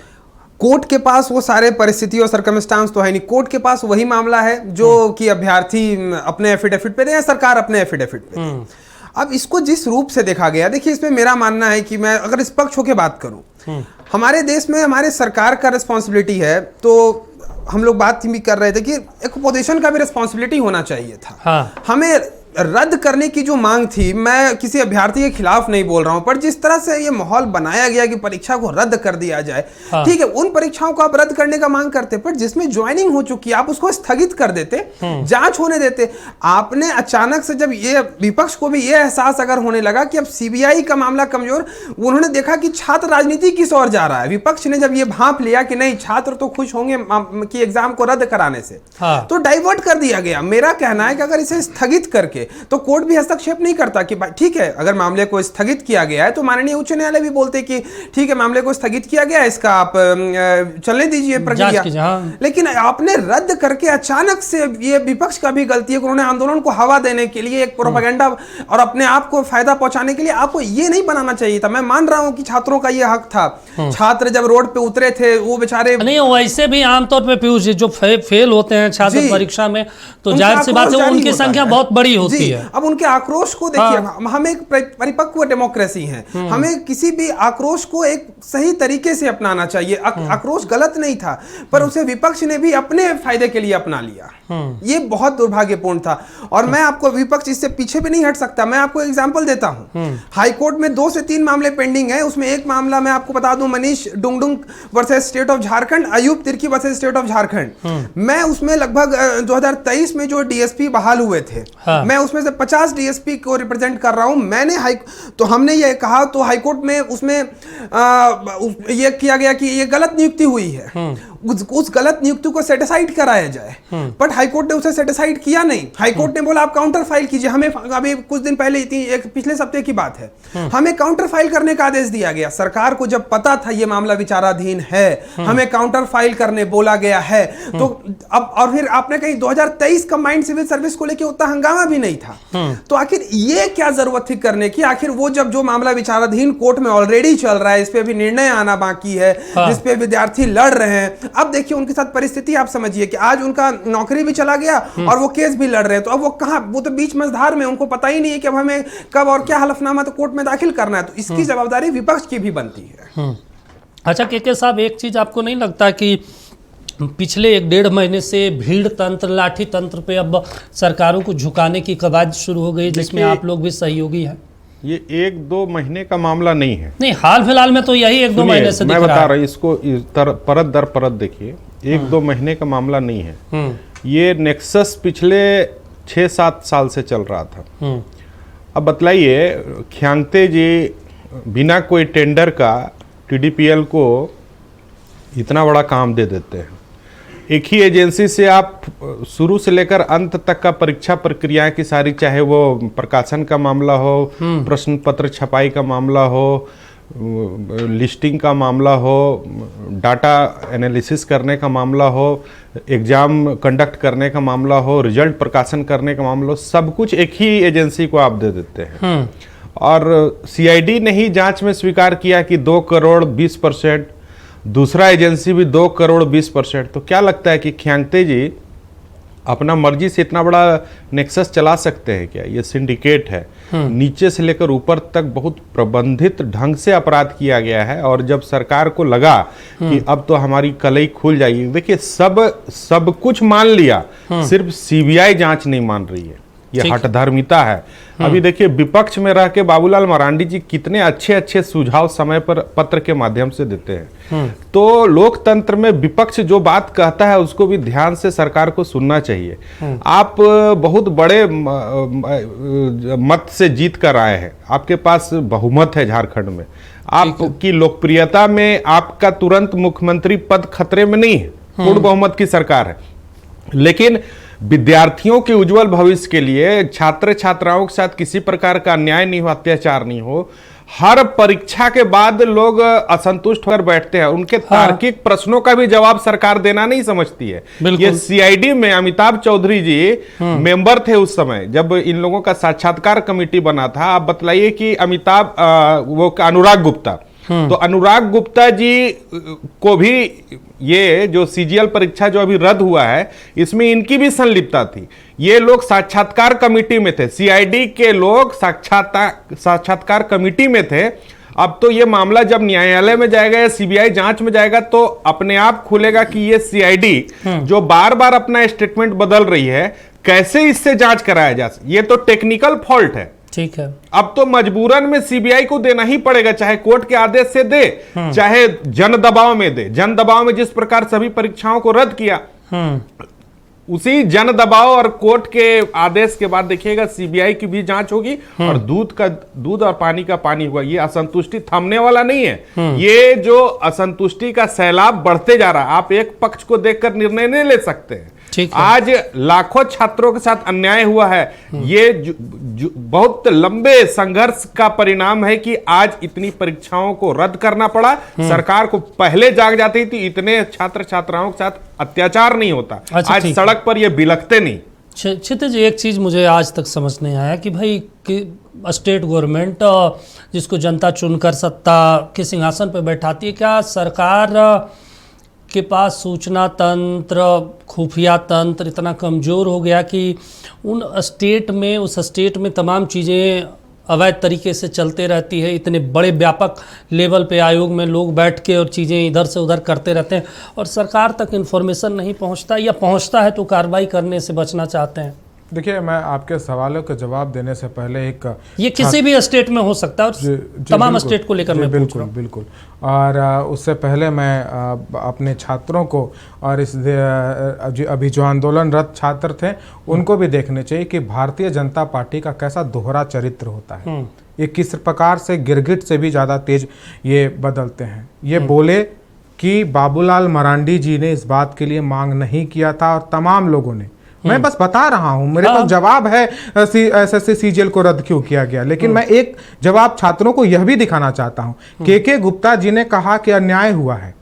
कोर्ट के पास वो सारे परिस्थिति और सर्कमस्टांस तो है नहीं, कोर्ट के पास वही मामला है जो कि अभ्यर्थी अपने एफिडेविट पे दे या सरकार अपने एफिडेविट पे दे। अब इसको जिस रूप से देखा गया, देखिए इसमें मेरा मानना है कि मैं अगर निष्पक्ष होकर बात करूं, हमारे देश में हमारे सरकार का रिस्पॉन्सिबिलिटी है, तो हम लोग बात भी कर रहे थे कि एक अपोजिशन का भी रिस्पॉन्सिबिलिटी होना चाहिए था। हाँ। हमें रद्द करने की जो मांग थी, मैं किसी अभ्यर्थी के खिलाफ नहीं बोल रहा हूं, पर जिस तरह से ये माहौल बनाया गया कि परीक्षा को रद्द कर दिया जाए, हाँ। ठीक है, उन परीक्षाओं को आप रद्द करने का मांग करते, पर जिसमें ज्वाइनिंग हो चुकी है आप उसको स्थगित कर देते, जांच होने देते। आपने अचानक से जब ये विपक्ष को भी ये एहसास अगर होने लगा कि अब सीबीआई का मामला कमजोर, उन्होंने देखा कि छात्र राजनीति किस ओर जा रहा है, विपक्ष ने जब ये भांप लिया कि नहीं छात्र तो खुश होंगे कि एग्जाम को रद्द कराने से, हाँ। तो डाइवर्ट कर दिया गया। मेरा कहना है कि अगर इसे स्थगित करके, तो कोर्ट भी हस्तक्षेप नहीं करता कि ठीक है, अगर मामले को स्थगित किया गया है तो माननीय उच्च न्यायालय भी बोलते कि ठीक है मामले को स्थगित किया गया है, इसका आप चलने दीजिए प्रक्रिया। हाँ। लेकिन आपने रद्द करके अचानक से, ये विपक्ष का भी गलती है, उन्होंने आंदोलन को हवा देने के लिए एक प्रोपेगेंडा और अपने आप को फायदा पहुंचाने के लिए आपको ये नहीं बनाना चाहिए था। मैं मान रहा हूं कि छात्रों का ये हक था, छात्र जब रोड पे उतरे थे वो बेचारे नहीं, वैसे भी आमतौर पर पीयूष जी जो फेल होते हैं छात्र परीक्षा में, तो जाहिर सी बात है उनकी संख्या बहुत बड़ी होती है। अब उनके आक्रोश को देखिए, हम एक परिपक्व डेमोक्रेसी हैं, हमें किसी भी आक्रोश को एक सही तरीके से अपनाना चाहिए। आक्रोश गलत नहीं था, पर उसे विपक्ष ने भी अपने फायदे के लिए अपना लिया, ये बहुत दुर्भाग्यपूर्ण था। और मैं आपको, विपक्ष इससे पीछे भी नहीं हट सकता। मैं आपको एग्जांपल देता हूं, हाईकोर्ट में 2 से 3 मामले पेंडिंग है, उसमें एक मामला मैं आपको बता दूं, Manish Dungdung versus state of Jharkhand, Ayub Tirkey versus state of Jharkhand. मैं उसमें लगभग 2023 में जो डीएसपी बहाल हुए थे, मैं उसमें से 50 डीएसपी को रिप्रेजेंट कर रहा हूं। मैंने तो हमने ये कहा, तो हाईकोर्ट में उसमें ये किया गया कि ये गलत नियुक्ति हुई है। उस गलत नियुक्ति को सेटिसाइड कराया जाए। बट हाईकोर्ट ने उसे सेटिसाइड किया नहीं। हाईकोर्ट ने बोला आप काउंटर फाइल कीजिए। हमें अभी कुछ दिन पहले एक पिछले सप्ताह की बात है, हमें काउंटर फाइल करने का आदेश दिया गया। सरकार को जब पता था ये मामला विचाराधीन है, हमें काउंटर फाइल करने बोला गया है। तो अब और फिर आपने कहीं 2023 कंबाइंड सिविल सर्विस को लेकर उतना हंगामा भी नहीं था। तो आखिर ये क्या जरूरत थी करने की? आखिर वो जब जो मामला विचाराधीन कोर्ट में ऑलरेडी चल रहा है, इस पे भी निर्णय आना बाकी है, जिस पे विद्यार्थी लड़ रहे हैं। अब देखिए उनके साथ परिस्थिति आप समझिए कि आज उनका नौकरी भी चला गया और वो केस भी लड़ रहे हैं। तो अब वो कहां, वो तो बीच मझधार में, उनको पता ही नहीं है कि अब हमें कब और क्या हलफनामा तो कोर्ट में दाखिल करना है। तो इसकी जवाबदारी विपक्ष की भी बनती है। अच्छा के साहब, एक चीज आपको नहीं लगता कि पिछले 1-1.5 महीने से भीड़ तंत्र, लाठी तंत्र पे अब सरकारों को झुकाने की कवायद शुरू हो गई, जिसमें आप लोग भी सहयोगी हैं? ये 1-2 महीने का मामला नहीं है। नहीं, हाल फिलहाल में तो यही 1-2 महीने से मैं बता रहा हूँ, इसको परत दर परत देखिए। 1-2 महीने का मामला नहीं है। ये नेक्सस पिछले 6-7 साल से चल रहा था। अब बतलाइए, ख्यांगते जी बिना कोई टेंडर का TDPL को इतना बड़ा काम दे देते हैं। एक ही एजेंसी से आप शुरू से लेकर अंत तक का परीक्षा प्रक्रिया की सारी, चाहे वो प्रकाशन का मामला हो, प्रश्न पत्र छपाई का मामला हो, लिस्टिंग का मामला हो, डाटा एनालिसिस करने का मामला हो, एग्जाम कंडक्ट करने का मामला हो, रिजल्ट प्रकाशन करने का मामला हो, सब कुछ एक ही एजेंसी को आप दे देते हैं। और CID ने ही जांच में स्वीकार किया कि 2 करोड़ 20%, दूसरा एजेंसी भी 2 करोड़ 20%। तो क्या लगता है कि ख्यांगते जी अपना मर्जी से इतना बड़ा नेक्सस चला सकते हैं क्या? ये सिंडिकेट है, नीचे से लेकर ऊपर तक बहुत प्रबंधित ढंग से अपराध किया गया है। और जब सरकार को लगा कि अब तो हमारी कलई खुल जाएगी, देखिए सब कुछ मान लिया, सिर्फ CBI जांच नहीं मान रही है। ये हठधर्मिता है। अभी देखिए, विपक्ष में रह के बाबूलाल मरांडी जी कितने अच्छे सुझाव समय पर पत्र के माध्यम से देते हैं। तो लोकतंत्र में विपक्ष जो बात कहता है उसको भी ध्यान से सरकार को सुनना चाहिए। आप बहुत बड़े मत से जीत कर आए हैं, आपके पास बहुमत है झारखंड में, आपकी लोकप्रियता में आपका तुरंत मुख्यमंत्री पद खतरे में नहीं है, पूर्ण बहुमत की सरकार है। लेकिन विद्यार्थियों के उज्जवल भविष्य के लिए, छात्र छात्राओं के साथ किसी प्रकार का अन्याय नहीं हो, अत्याचार नहीं हो, हर परीक्षा के बाद लोग असंतुष्ट होकर बैठते हैं। उनके तार्किक प्रश्नों का भी जवाब सरकार देना नहीं समझती है। ये CID में अमिताभ चौधरी जी मेंबर थे उस समय जब इन लोगों का साक्षात्कार कमेटी बना था। आप बतलाइए कि अमिताभ वो अनुराग गुप्ता, तो अनुराग गुप्ता जी को भी ये जो CGL परीक्षा जो अभी रद्द हुआ है, इसमें इनकी भी संलिप्तता थी। ये लोग साक्षात्कार कमेटी में थे, CID के लोग साक्षात्कार कमेटी में थे। अब तो ये मामला जब न्यायालय में जाएगा या CBI जांच में जाएगा तो अपने आप खुलेगा कि ये CID जो बार बार अपना स्टेटमेंट बदल रही है, कैसे इससे जांच कराया जा सकता। ये तो टेक्निकल फॉल्ट है। ठीक है, अब तो मजबूरन में CBI को देना ही पड़ेगा, चाहे कोर्ट के आदेश से दे, चाहे जन दबाव में दे। जन दबाव में जिस प्रकार सभी परीक्षाओं को रद्द किया, उसी जन दबाव और कोर्ट के आदेश के बाद देखिएगा CBI की भी जांच होगी और दूध और पानी का पानी होगा। ये असंतुष्टि थमने वाला नहीं है। ये जो असंतुष्टि का सैलाब बढ़ते जा रहा है, आप एक पक्ष को देखकर निर्णय नहीं ले सकते हैं। आज लाखों छात्रों के साथ अन्याय हुआ है। ये बहुत लंबे संघर्ष का परिणाम है कि आज इतनी परीक्षाओं को रद्द करना पड़ा। सरकार को पहले जाग जाती थी, इतने छात्र छात्राओं के साथ अत्याचार नहीं होता। आज सड़क पर ये बिलखते नहीं। क्षितिज, एक चीज मुझे आज तक समझ नहीं आया कि भाई स्टेट गवर्नमेंट जिसको जनता चुनकर सत्ता के सिंहासन पर बैठाती है, क्या सरकार के पास सूचना तंत्र, खुफिया तंत्र इतना कमज़ोर हो गया कि उस स्टेट में तमाम चीज़ें अवैध तरीके से चलते रहती है? इतने बड़े व्यापक लेवल पे आयोग में लोग बैठ के और चीज़ें इधर से उधर करते रहते हैं और सरकार तक इन्फॉर्मेशन नहीं पहुंचता, या पहुंचता है तो कार्रवाई करने से बचना चाहते हैं। देखिए, मैं आपके सवालों का जवाब देने से पहले ये किसी भी स्टेट में हो सकता है और तमाम स्टेट को लेकर मैं पूछ रहा हूं। बिल्कुल। और उससे पहले मैं अपने छात्रों को और इस अभी जो आंदोलनरत छात्र थे उनको भी देखने चाहिए कि भारतीय जनता पार्टी का कैसा दोहरा चरित्र होता है। ये किस प्रकार से गिरगिट से भी ज़्यादा तेज ये बदलते हैं। ये बोले कि बाबूलाल मरांडी जी ने इस बात के लिए मांग नहीं किया था और तमाम लोगों ने। मैं बस बता रहा हूं, मेरे पास जवाब है एसएससी सीजीएल को रद्द क्यों किया गया, लेकिन मैं एक जवाब छात्रों को यह भी दिखाना चाहता हूं। के गुप्ता जी ने कहा कि अन्याय हुआ है,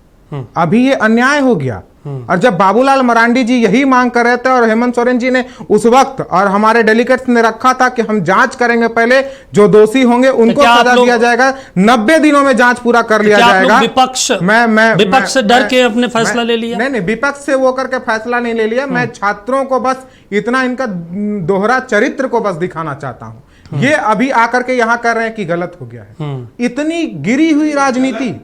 अभी ये अन्याय हो गया। और जब बाबूलाल मरांडी जी यही मांग कर रहे थे और हेमंत सोरेन जी ने उस वक्त और हमारे डेलीगेट्स ने रखा था कि हम जांच करेंगे, पहले जो दोषी होंगे उनको सजा दिया जाएगा, 90 दिनों में जांच पूरा कर लिया जाएगा। विपक्ष से डर के अपने फैसला ले लिया? नहीं, विपक्ष से वो करके फैसला नहीं ले लिया। मैं छात्रों को बस इतना इनका दोहरा चरित्र को बस दिखाना चाहता हूं। ये अभी आकर के यहाँ कर रहे हैं कि गलत हो गया है। इतनी गिरी हुई राजनीति,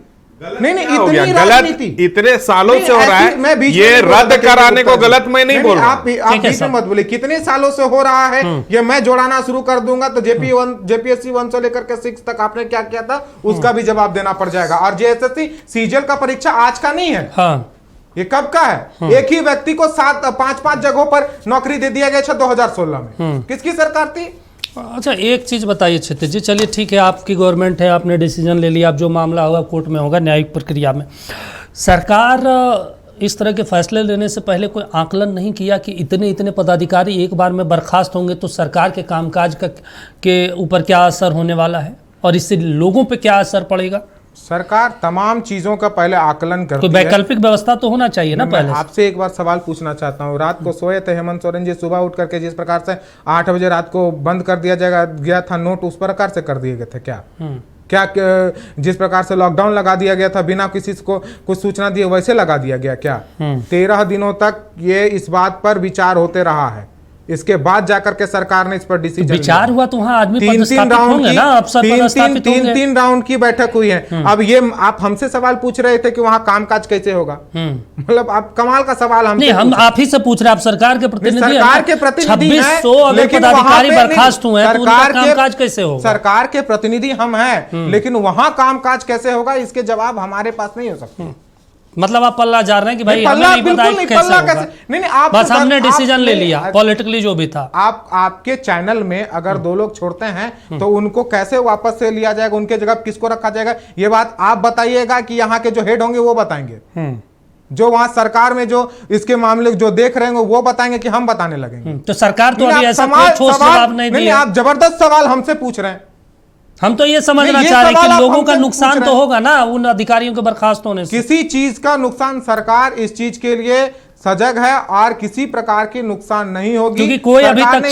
नहीं इतनी राजनीति इतने सालों से हो रहा है, ये रद्द कराने को गलत मैं नहीं बोल रहा। आप बीच में मत बोलिए, कितने सालों से हो रहा है ये मैं जोड़ाना शुरू कर दूंगा तो जेपीएससी 1 से लेकर के 6 तक आपने क्या किया था उसका भी जवाब देना पड़ जाएगा। और जेएसएससी सीजीएल का परीक्षा आज का नहीं है, ये कब का है? एक ही व्यक्ति को 5-5 जगहों पर नौकरी दे दिया गया था 2016 में। किसकी सरकार थी? अच्छा, एक चीज़ बताइए क्षेत्र जी, चलिए ठीक है, आपकी गवर्नमेंट है, आपने डिसीजन ले लिया, अब जो मामला होगा कोर्ट में होगा, न्यायिक प्रक्रिया में। सरकार इस तरह के फैसले लेने से पहले कोई आकलन नहीं किया कि इतने पदाधिकारी एक बार में बर्खास्त होंगे तो सरकार के कामकाज के ऊपर क्या असर होने वाला है और इससे लोगों पे क्या असर पड़ेगा? सरकार तमाम चीजों का पहले आकलन करती है। तो वैकल्पिक व्यवस्था तो होना चाहिए ना पहले। आपसे एक बार सवाल पूछना चाहता हूँ, रात को सोए थे हेमंत सोरेन जी, सुबह उठ करके जिस प्रकार से 8 बजे रात को बंद कर दिया गया था नोट, उस प्रकार से कर दिए गए थे क्या? जिस प्रकार से लॉकडाउन लगा दिया गया था बिना किसी को कुछ सूचना दिए, वैसे लगा दिया गया क्या? 13 दिनों तक ये इस बात पर विचार होते रहा है, इसके बाद जाकर के सरकार ने इस पर डिसीजन विचार हुआ तो वहाँ आदमी तीन राउंड की बैठक हुई है। अब ये आप हमसे सवाल पूछ रहे थे कि वहाँ कामकाज कैसे होगा, मतलब आप कमाल का सवाल हम आप ही से पूछ रहे हैं। आप सरकार के प्रतिनिधि, सरकार के प्रतिनिधि 2600 पदाधिकारी बर्खास्त हुए हैं, तो उनका कामकाज कैसे होगा? सरकार के प्रतिनिधि हम हैं, लेकिन वहाँ कामकाज कैसे होगा इसके जवाब हमारे पास नहीं हो सकते। मतलब आप पल्ला जा रहे हैं कि भाई हमें नहीं पता कैसे होगा। नहीं, आप बस हमने डिसीजन ले लिया पॉलिटिकली जो भी था। आपके चैनल में अगर 2 लोग छोड़ते हैं तो उनको कैसे वापस से लिया जाएगा, उनके जगह किसको रखा जाएगा, ये बात आप बताइएगा कि यहाँ के जो हेड होंगे वो बताएंगे, जो वहां सरकार में जो इसके मामले जो देख रहे हैं वो बताएंगे कि हम बताने लगेंगे? तो सरकार तो अभी ऐसा कोई ठोस जवाब नहीं दिया। आप जबरदस्त सवाल हमसे पूछ रहे हैं। हम तो ये समझना चाह रहे हैं कि लोगों का नुकसान तो होगा ना उन अधिकारियों के बर्खास्त होने से। किसी चीज का नुकसान, सरकार इस चीज के लिए सजग है और किसी प्रकार की नुकसान नहीं होगी, क्योंकि कोई अभी तक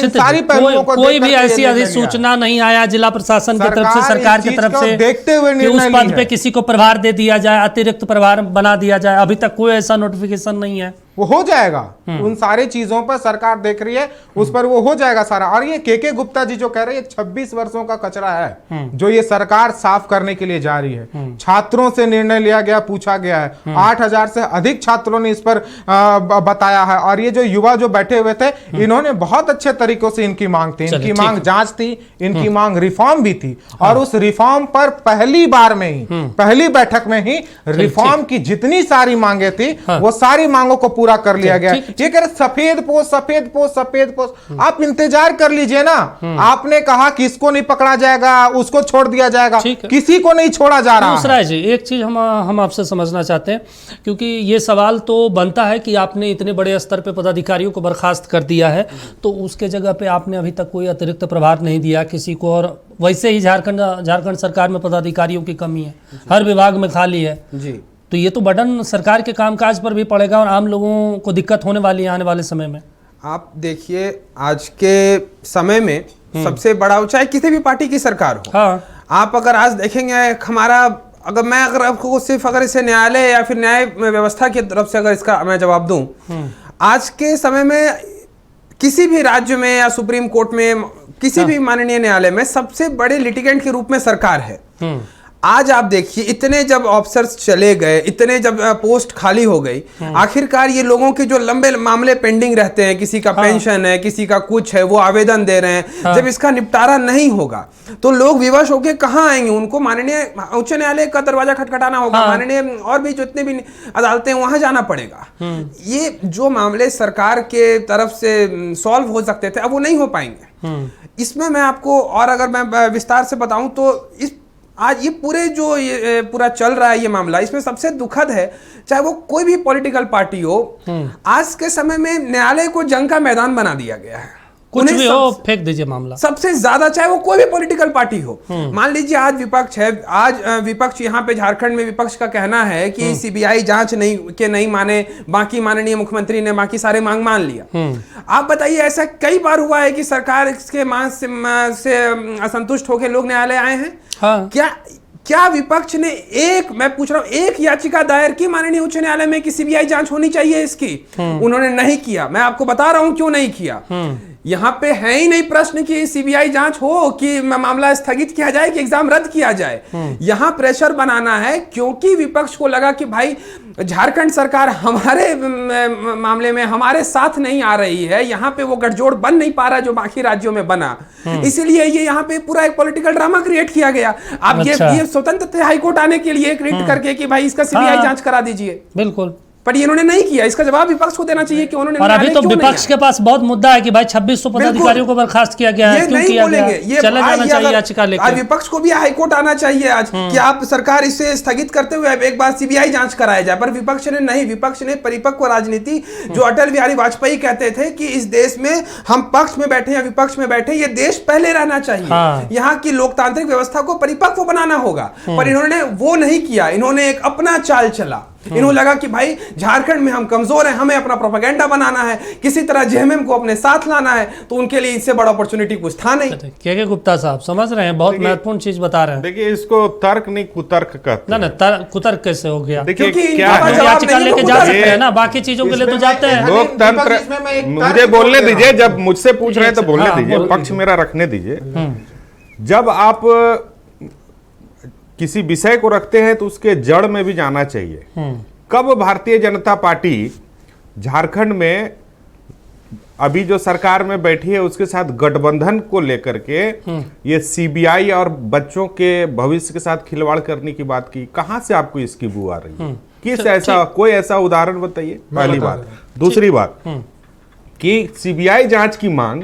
कोई भी ऐसी अधिसूचना नहीं आया जिला प्रशासन की तरफ से, सरकार की तरफ से देखते हुए कि उस पद पे किसी को प्रभार दे दिया जाए, अतिरिक्त प्रभार बना दिया जाए। अभी तक कोई ऐसा नोटिफिकेशन नहीं है। वो हो जाएगा, उन सारी चीजों पर सरकार देख रही है, उस पर वो हो जाएगा सारा। और ये के गुप्ता जी जो कह रहे हैं 26 वर्षों का कचरा है जो ये सरकार साफ करने के लिए जा रही है। छात्रों से निर्णय लिया गया, पूछा गया है, 8000 से अधिक छात्रों ने इस पर बताया है। और ये जो युवा जो बैठे हुए थे, इन्होंने बहुत अच्छे तरीकों से इनकी मांग थी, इनकी मांग जांच थी, इनकी मांग रिफॉर्म भी थी। और उस रिफॉर्म पर पहली बार में ही, पहली बैठक में ही रिफॉर्म की जितनी सारी मांगे थी वो सारी मांगों को पूरा कर लिया गया। ये कह रहे सफेद पोस्ट, सफेद पोस्ट, सफेद पोस्ट। आप इंतजार कर लीजिए ना। आपने कहा कि इसको नहीं पकड़ा जाएगा, उसको छोड़ दिया जाएगा, किसी को नहीं छोड़ा जा रहा। दूसरा जी, एक चीज हम आपसे समझना चाहते हैं, क्योंकि ये सवाल तो बनता है कि आपने इतने बड़े स्तर पे पदाधिकारियों को बर्खास्त कर दिया है, तो उसके जगह पे आपने अभी तक कोई अतिरिक्त प्रभार नहीं दिया किसी को। और वैसे ही झारखंड सरकार में पदाधिकारियों की कमी है, हर विभाग में खाली है जी। तो ये तो बर्डन सरकार के कामकाज पर भी पड़ेगा और आम लोगों को दिक्कत होने वाली है आने वाले समय में। आप देखिए आज के समय में सबसे बड़ा, चाहे किसी भी पार्टी की सरकार हो, आप अगर आज देखेंगे हमारा, अगर आपको सिर्फ अगर इसे न्यायालय या फिर न्याय व्यवस्था की तरफ से अगर इसका मैं जवाब दूं, आज के समय में किसी भी राज्य में या सुप्रीम कोर्ट में, किसी भी माननीय न्यायालय में सबसे बड़े लिटिगेंट के रूप में सरकार है। आज आप देखिए इतने जब ऑफिसर्स चले गए, इतने जब पोस्ट खाली हो गई, आखिरकार ये लोगों के जो लंबे मामले पेंडिंग रहते हैं, किसी का पेंशन है, किसी का कुछ है, वो आवेदन दे रहे हैं, जब इसका निपटारा नहीं होगा तो लोग विवश होकर कहाँ आएंगे? उनको माननीय उच्च न्यायालय का दरवाजा खटखटाना होगा, माननीय और भी जितने भी अदालतें वहां जाना पड़ेगा। ये जो मामले सरकार के तरफ से सॉल्व हो सकते थे अब वो नहीं हो पाएंगे। इसमें मैं आपको और अगर मैं विस्तार से बताऊं तो आज ये पूरे जो ये पूरा चल रहा है ये मामला, इसमें सबसे दुखद है, चाहे वो कोई भी पॉलिटिकल पार्टी हो, आज के समय में न्यायालय को जंग का मैदान बना दिया गया है। कुछ भी हो फेंक दीजिए मामला। सबसे ज्यादा चाहे वो कोई भी पॉलिटिकल पार्टी हो, मान लीजिए आज विपक्ष है, आज विपक्ष यहाँ पे झारखंड में विपक्ष का कहना है कि सीबीआई जांच नहीं माने, बाकी माननीय मुख्यमंत्री ने बाकी सारे मांग मान लिया। आप बताइए, ऐसा कई बार हुआ है कि सरकार इसके मांग से असंतुष्ट होकर लोग न्यायालय आए हैं? हाँ। क्या विपक्ष ने मैं पूछ रहा हूं, एक याचिका दायर की माननीय उच्च न्यायालय में कि सीबीआई जांच होनी चाहिए इसकी? उन्होंने नहीं किया। मैं आपको बता रहा हूं क्यों नहीं किया। यहां पे है ही नहीं प्रश्न कि सीबीआई जांच हो, कि मामला स्थगित किया जाए, कि एग्जाम रद्द किया जाए। यहां प्रेशर बनाना है क्योंकि विपक्ष को लगा कि भाई झारखंड सरकार हमारे मामले में हमारे साथ नहीं आ रही है, यहां पे वो गठजोड़ बन नहीं पा रहा जो बाकी राज्यों में बना, इसीलिए ये यहां पे पूरा एक पॉलिटिकल ड्रामा क्रिएट किया गया। अब ये स्वतंत्र थे हाईकोर्ट आने के लिए, क्रिएट करके कि भाई इसका सीबीआई जांच करा दीजिए। बिल्कुल, पर ये इन्होंने नहीं किया। इसका जवाब विपक्ष को देना चाहिए कि उन्होंने। और अभी तो विपक्ष के पास बहुत मुद्दा है कि भाई 2600 पदाधिकारियों को बर्खास्त किया गया है, क्यों किया गया? चले जाना चाहिए याचिका लेकर। आज विपक्ष को भी हाईकोर्ट आना चाहिए आज कि आप सरकार इसे स्थगित करते हुए एक बार सीबीआई जांच कराया जाए, पर विपक्ष ने नहीं। विपक्ष ने परिपक्व राजनीति, जो अटल बिहारी वाजपेयी कहते थे कि इस देश में हम पक्ष में बैठे या विपक्ष में बैठे, ये देश पहले रहना चाहिए, यहाँ की लोकतांत्रिक व्यवस्था को परिपक्व बनाना होगा। पर इन्होंने वो नहीं किया, इन्होंने एक अपना चाल चला। इन्हों लगा कि भाई झारखंड में हम कमजोर हैं, हमें अपना प्रोपेगेंडा बनाना है, किसी तरह जेएमएम को अपने साथ लाना है, तो उनके लिए इससे बड़ा अपॉर्चुनिटी कुछ था नहीं। के गुप्ता साहब समझ रहे हैं, बहुत महत्वपूर्ण चीज बता रहे हैं। देखिए, इसको तर्क नहीं कुतर्क कहते हैं। ना कुतर्क कैसे हो गया? देखिए क्या याचिका लेके जा सकते हैं ना, बाकी चीजों के लिए तो जाते हैं। लोकतंत्र, मुझे बोलने दीजिए, जब मुझसे पूछ रहे हैं तो बोलने दीजिए, पक्ष मेरा रखने दीजिए। जब आप किसी विषय को रखते हैं तो उसके जड़ में भी जाना चाहिए। कब भारतीय जनता पार्टी झारखंड में अभी जो सरकार में बैठी है उसके साथ गठबंधन को लेकर के ये सीबीआई और बच्चों के भविष्य के साथ खिलवाड़ करने की बात की? कहां से आपको इसकी बू आ रही है? किस ऐसा कोई ऐसा उदाहरण बताइए, पहली बात। दूसरी बात कि सीबीआई जांच की मांग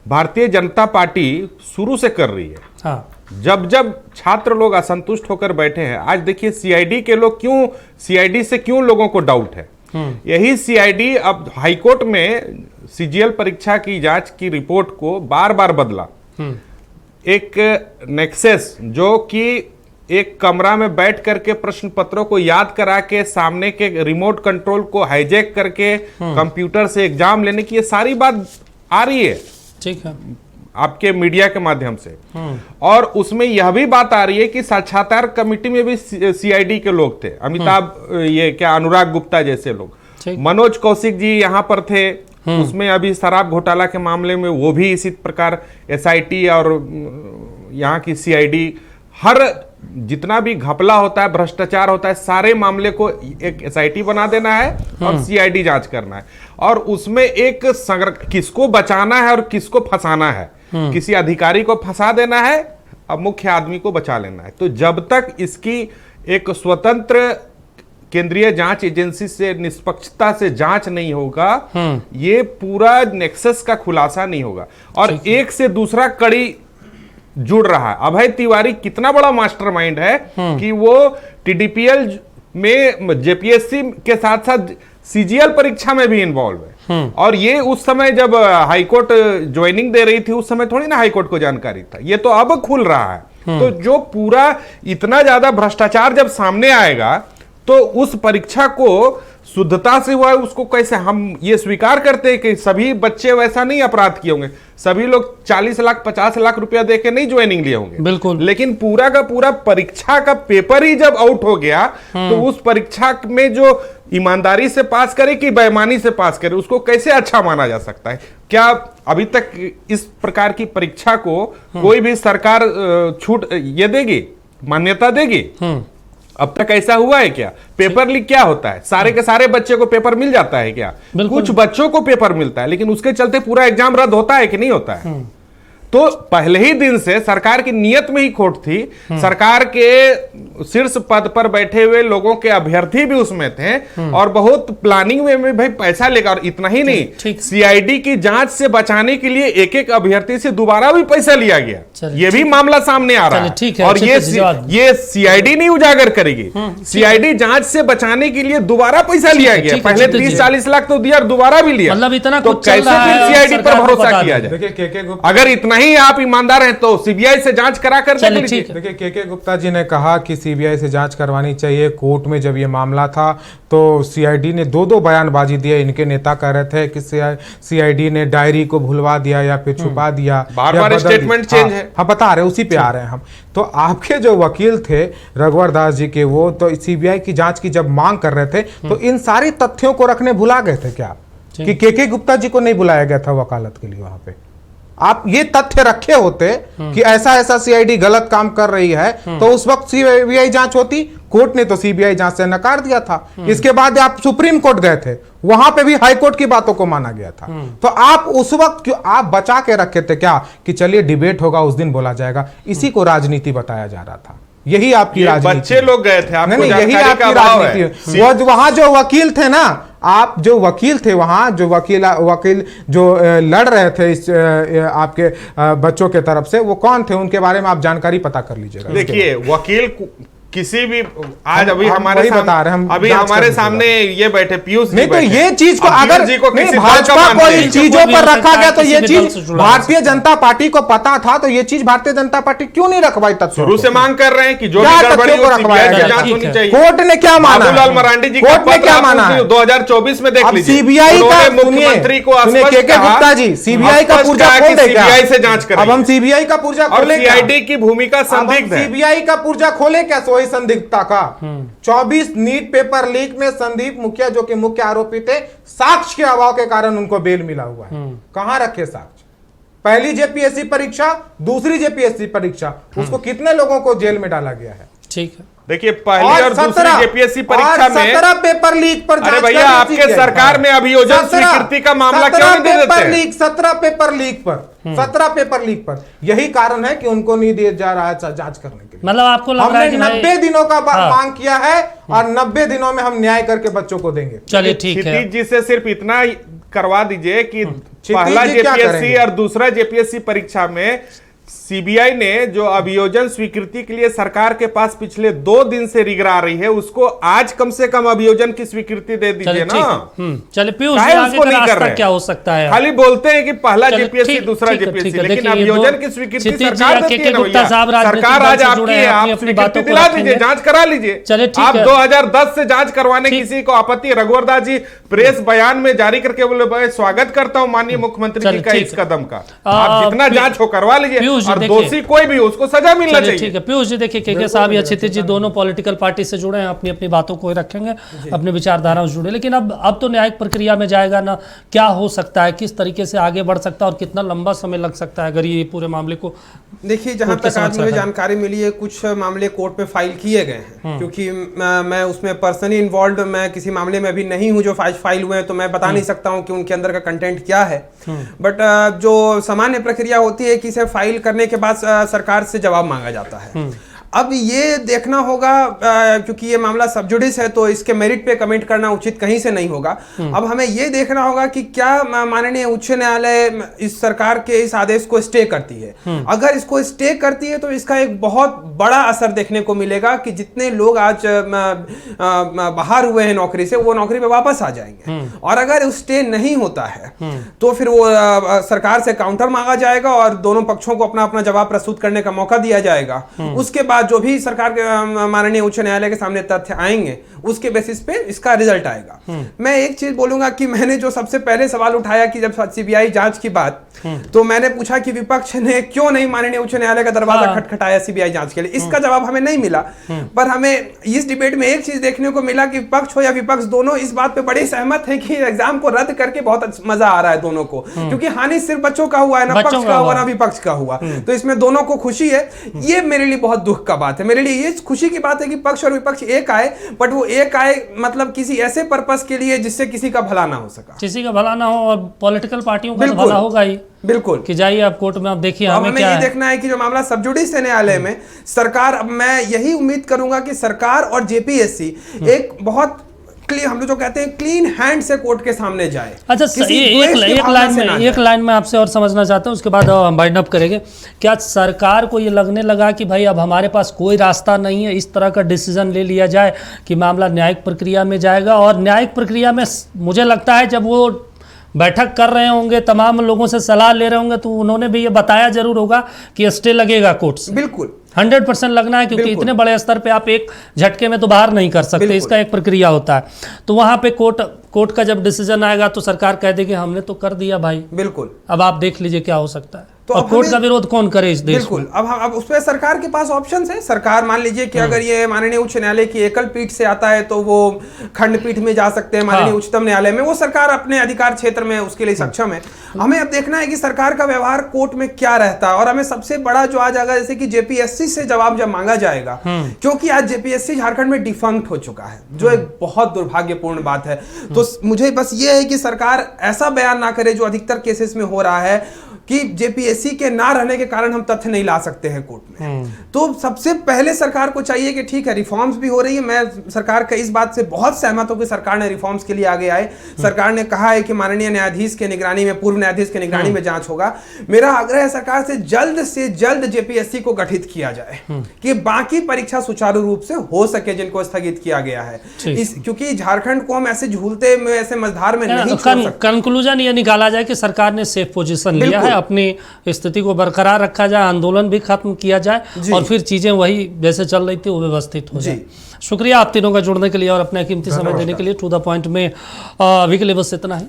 भारतीय जनता पार्टी शुरू से कर रही है। हाँ। जब छात्र लोग असंतुष्ट होकर बैठे हैं, आज देखिए सीआईडी के लोग क्यों, सीआईडी से क्यों लोगों को डाउट है, यही सीआईडी अब हाईकोर्ट में सीजीएल परीक्षा की जांच की रिपोर्ट को बार बार बदला। एक नेक्सस जो कि एक कमरा में बैठ करके प्रश्न पत्रों को याद करा के सामने के रिमोट कंट्रोल को हाईजैक करके कंप्यूटर से एग्जाम लेने की, ये सारी बात आ रही है। ठीक है, आपके मीडिया के माध्यम से। और उसमें यह भी बात आ रही है कि साक्षात्कार कमेटी में भी सीआईडी के लोग थे, अमिताभ ये क्या अनुराग गुप्ता जैसे लोग, मनोज कौशिक जी यहाँ पर थे। उसमें अभी शराब घोटाला के मामले में वो भी इसी प्रकार एसआईटी और यहाँ की सीआईडी, हर जितना भी घपला होता है, भ्रष्टाचार होता है, सारे मामले को एक एसआईटी बना देना है और सीआईडी जांच करना है। और उसमें एक किसको बचाना है और किसको फंसाना है, किसी अधिकारी को फंसा देना है, अब मुख्य आदमी को बचा लेना है। तो जब तक इसकी एक स्वतंत्र केंद्रीय जांच एजेंसी से निष्पक्षता से जांच नहीं होगा, ये पूरा नेक्सस का खुलासा नहीं होगा। और एक से दूसरा कड़ी जुड़ रहा है। अभय तिवारी कितना बड़ा मास्टरमाइंड है कि वो टीडीपीएल में जेपीएससी के साथ साथ सीजीएल परीक्षा में भी इन्वॉल्व है। और ये उस समय जब हाईकोर्ट ज्वाइनिंग दे रही थी, उस समय थोड़ी ना हाईकोर्ट को जानकारी था, ये तो अब खुल रहा है। तो जो पूरा इतना ज्यादा भ्रष्टाचार जब सामने आएगा तो उस परीक्षा को शुद्धता से हुआ है, उसको कैसे हम ये स्वीकार करते हैं कि सभी बच्चे वैसा नहीं अपराध किए होंगे, सभी लोग 40 लाख 50 लाख रुपया देके नहीं ज्वाइनिंग लिए होंगे, बिल्कुल। लेकिन पूरा का पूरा परीक्षा का पेपर ही जब आउट हो गया तो उस परीक्षा में जो ईमानदारी से पास करे कि बेईमानी से पास करे, उसको कैसे अच्छा माना जा सकता है? क्या अभी तक इस प्रकार की परीक्षा को कोई भी सरकार छूट ये देगी, मान्यता देगी? अब तक ऐसा हुआ है क्या? पेपर लीक क्या होता है? सारे के सारे बच्चे को पेपर मिल जाता है क्या? कुछ बच्चों को पेपर मिलता है, लेकिन उसके चलते पूरा एग्जाम रद्द होता है कि नहीं होता है? तो पहले ही दिन से सरकार की नीयत में ही खोट थी। सरकार के शीर्ष पद पर बैठे हुए लोगों के अभ्यर्थी भी उसमें थे और बहुत प्लानिंग में भाई पैसा लेगा। और इतना ही नहीं, सीआईडी की जांच से बचाने के लिए एक एक अभ्यर्थी से दोबारा भी पैसा लिया गया। ये भी मामला सामने आ रहा है और ये सीआईडी नहीं उजागर करेगी। सीआईडी जांच से बचाने के लिए दोबारा पैसा लिया गया। पहले 30-40 लाख तो दिया और दोबारा भी लिया। मतलब इतना तो कैसे फिर सीआईडी पर भरोसा किया जाए? अगर इतना ही आप ईमानदार हैं तो सीबीआई से जांच करा कर देख लीजिए। देखिए के गुप्ता जी ने कहा कि सीबीआई से जांच करवानी चाहिए। कोर्ट में जब ये मामला था तो सीआईडी ने दो बयानबाजी दिए। इनके नेता कह रहे थे कि सीआईडी ने डायरी को भुलवा दिया या फिर छुपा दिया, बार-बार स्टेटमेंट चेंज है। हाँ बता रहे, उसी पे आ रहे हैं हम। तो आपके जो वकील थे रघुवर दास जी के, वो तो सीबीआई की जांच की जब मांग कर रहे थे तो इन सारी तथ्यों को रखने भुला गए थे क्या कि के गुप्ता जी को नहीं बुलाया गया था वकालत के लिए वहां पे? आप ये तथ्य रखे होते कि ऐसा ऐसा सीआईडी गलत काम कर रही है तो उस वक्त सीबीआई जांच होती। कोर्ट ने तो सीबीआई जांच से नकार दिया था। इसके बाद आप सुप्रीम कोर्ट गए थे, वहां पे भी हाई कोर्ट की बातों को माना गया था। तो आप उस वक्त क्यों आप बचा के रखे थे क्या कि चलिए डिबेट होगा उस दिन बोला जाएगा? इसी को राजनीति बताया जा रहा था। यही आपकी राजनीति। बच्चे लोग गए थे, आपको नहीं, यही आपकी राजनीति। वो वहां जो वकील थे ना, आप जो वकील थे वहां, जो वकील जो लड़ रहे थे इस आपके बच्चों के तरफ से, वो कौन थे? उनके बारे में आप जानकारी पता कर लीजिएगा। देखिए वकील किसी भी आज अभी हमारे सामने ये बैठे पीयूष नहीं, तो ये चीज को अगर भाजपा को इन चीजों पर रखा गया तो ये चीज भारतीय जनता पार्टी को पता था, तो ये चीज भारतीय जनता पार्टी क्यों नहीं रखवाई? तब शुरू से मांग कर रहे हैं कि जो भी गड़बड़ी हो सीबीआई की जांच होनी चाहिए। कोर्ट ने क्या माना? बाबूलाल मरांडी जी कोर्ट ने क्या माना? 2024 में देख लीजिए, सीबीआई का मुख्यमंत्री को गुप्ता जी सीबीआई का पुर्जा खोल दें, सीबीआई से जांच करें। अब हम सीबीआई का पुर्जा खोले, सीआईडी की भूमिका संदिग्ध है। सीबीआई का पुर्जा खोले क्या? सोई संदिग्धता का 24 नीट पेपर लीक में संदीप मुखिया जो कि मुख्य आरोपी थे, साक्ष्य के अभाव के कारण उनको बेल मिला हुआ है। कहां रखे साक्ष्य? पहली जेपीएससी परीक्षा, दूसरी जेपीएससी परीक्षा, उसको कितने लोगों को जेल में डाला गया है? ठीक है, देखिए पहली और दूसरी जेपीएससी परीक्षा में 17 पेपर लीक पर, अरे भैया आपके सरकार में अभियोजन स्वीकृति का मामला क्यों नहीं दे देते? 17 पेपर लीक पर, 17 पेपर लीक पर। यही कारण है कि उनको नहीं दिया जा रहा है जांच करने के लिए। मतलब आपको लग रहा है कि 90 दिनों का मांग किया है और 90 दिनों में हम न्याय करके बच्चों को देंगे। चलिए ठीक है, क्षितिज जी से सिर्फ इतना करवा दीजिए कि पहला जेपीएससी और दूसरा जेपीएससी परीक्षा में सीबीआई ने जो अभियोजन स्वीकृति के लिए सरकार के पास पिछले 2 दिन से रिगरा रही है, उसको आज कम से कम अभियोजन की स्वीकृति दे दीजिए ना। चलिए पीयूष जी, आगे का रास्ता क्या हो सकता है? खाली बोलते हैं कि पहला जेपीएससी दूसरा जेपीएससी, लेकिन अभियोजन की स्वीकृति सरकार देती है ना भैया। सरकार आज आपकी है, आप स्वीकृति दिला दीजिए, जांच करा लीजिए। आप 2010 से जांच करवाने किसी को आपत्ति? रघुवर दास जी प्रेस बयान में जारी करके बोले स्वागत करता हूं माननीय मुख्यमंत्री जी का इस कदम का। आप जितना जांच हो करवा लीजिए और दोषी कोई भी उसको सजा मिलना चाहिए। ठीक है पीयूष जी, देखिए के साहब या क्षितिज जी दोनों पॉलिटिकल पार्टी से जुड़े हैं, अपनी अपनी बातों को रखेंगे, अपनी विचारधाराओं से जुड़े, लेकिन अब तो न्यायिक प्रक्रिया में जाएगा ना, क्या हो सकता है, किस तरीके से आगे बढ़ सकता है और कितना लंबा समय लग सकता है अगर ये पूरे मामले को? देखिए जहां तक आज मुझे जानकारी मिली है, कुछ मामले कोर्ट में फाइल किए गए हैं, क्योंकि मैं उसमें पर्सनली इन्वॉल्व, मैं किसी मामले में अभी नहीं हूं जो फाइल हुए हैं, तो मैं बता नहीं सकता हूं कि उनके अंदर का कंटेंट क्या है। बट जो सामान्य प्रक्रिया होती है कि इसे फाइल करने के बाद सरकार से जवाब मांगा जाता है। अब ये देखना होगा, क्योंकि ये मामला सब जुडिस है तो इसके मेरिट पे कमेंट करना उचित कहीं से नहीं होगा। अब हमें ये देखना होगा कि क्या माननीय उच्च न्यायालय इस सरकार के इस आदेश को स्टे करती है। अगर इसको स्टे करती है तो इसका एक बहुत बड़ा असर देखने को मिलेगा कि जितने लोग आज बाहर हुए हैं नौकरी से, वो नौकरी पे वापस आ जाएंगे। और अगर स्टे नहीं होता है तो फिर वो सरकार से काउंटर मांगा जाएगा और दोनों पक्षों को अपना अपना जवाब प्रस्तुत करने का मौका दिया जाएगा। उसके बाद जो भी सरकार के माननीय उच्च न्यायालय के सामने तथ्य आएंगे उसके बेसिस पे इसका रिजल्ट आएगा। मैं एक चीज बोलूंगा कि मैंने जो सबसे पहले सवाल उठाया कि जब सीबीआई जांच की बात, तो मैंने पूछा कि विपक्ष ने क्यों नहीं माननीय उच्च न्यायालय का दरवाजा खटखटाया सीबीआई जांच के लिए। इसका जवाब हमें नहीं मिला, पर हमें इस डिबेट में एक चीज देखने को मिला कि विपक्ष हो या विपक्ष दोनों इस बात पे बड़े सहमत है कि एग्जाम को रद्द करके बहुत मजा आ रहा है दोनों को, क्योंकि हानि सिर्फ बच्चों का हुआ है, ना पक्ष का हुआ ना विपक्ष का हुआ। तो इसमें दोनों को खुशी है। ये मेरे लिए बहुत दुख दुख का बात है। मेरे लिए ये खुशी की बात है कि पक्ष और विपक्ष एक आए, बट वो एक आए मतलब किसी ऐसे पर्पस के लिए जिससे किसी का भला ना हो सका, किसी का भला ना हो, और पॉलिटिकल पार्टियों का तो भला होगा ही। बिल्कुल कि जाइए आप कोर्ट में, आप देखिए हमें क्या ये देखना है कि जो मामला सब जुडिस है न्यायालय में, सरकार, अब मैं यही उम्मीद करूंगा कि सरकार और जेपीएससी एक बहुत हम लोग जो कहते हैं क्लीन हैंड से कोर्ट के सामने जाए। अच्छा, एक लाइन में आपसे और समझना चाहता हूँ, उसके बाद हम वाइंड अप करेंगे। क्या सरकार को ये लगने लगा कि भाई अब हमारे पास कोई रास्ता नहीं है, इस तरह का डिसीजन ले लिया जाए कि मामला न्यायिक प्रक्रिया में जाएगा? और न्यायिक प्रक्रिया में मुझे लगता है जब वो बैठक कर रहे होंगे, तमाम लोगों से सलाह ले रहे होंगे, तो उन्होंने भी ये बताया जरूर होगा कि स्टे लगेगा कोर्ट से। बिल्कुल 100% लगना है, क्योंकि इतने बड़े स्तर पे आप एक झटके में तो बाहर नहीं कर सकते, इसका एक प्रक्रिया होता है। तो वहां पे कोर्ट का जब डिसीजन आएगा तो सरकार कह देगी हमने तो कर दिया भाई, बिल्कुल अब आप देख लीजिए क्या हो सकता है। तो और कोर्ट का विरोध कौन करे इस देश बिल्कुल में? अब उसमें सरकार के पास ऑप्शन है। सरकार मान लीजिए कि अगर ये माननीय उच्च न्यायालय की एकल पीठ से आता है तो वो खंडपीठ में जा सकते हैं, माननीय उच्चतम न्यायालय में, वो सरकार अपने अधिकार क्षेत्र में उसके लिए सक्षम है। हमें अब देखना है कि सरकार का व्यवहार कोर्ट में क्या रहता है, और हमें सबसे बड़ा जो आ जाएगा जैसे कि जेपीएससी से जवाब जब मांगा जाएगा, क्योंकि आज जेपीएससी झारखंड में डिफंक्ट हो चुका है, जो एक बहुत दुर्भाग्यपूर्ण बात है। तो मुझे बस ये है कि सरकार ऐसा बयान ना करे जो अधिकतर केसेस में हो रहा है कि जेपीएससी के ना रहने के कारण हम तथ्य नहीं ला सकते हैं कोर्ट में। तो सबसे पहले सरकार को चाहिए कि ठीक है, रिफॉर्म्स भी हो रही है, मैं सरकार का इस बात से बहुत सहमत हूं कि सरकार ने रिफॉर्म्स के लिए आगे आए। सरकार ने कहा है कि माननीय न्यायाधीश के निगरानी में, पूर्व न्यायाधीश के निगरानी में जांच होगा। मेरा आग्रह है सरकार से जल्द जेपीएससी को गठित किया जाए कि बाकी परीक्षा सुचारू रूप से हो सके जिनको स्थगित किया गया है, क्योंकि झारखंड को हम ऐसे झूलते में, ऐसे मझधार में नहीं छोड़ सकते। कंक्लूजन ये निकाला जाए कि सरकार ने सेफ पोजीशन लिया है, अपनी स्थिति को बरकरार रखा जाए, आंदोलन भी खत्म किया जाए और फिर चीजें वही जैसे चल रही थी वो व्यवस्थित हो जाए। शुक्रिया आप तीनों का जुड़ने के लिए और अपना कीमती समय देने के लिए। टू द पॉइंट में अभी के लिए बस इतना है।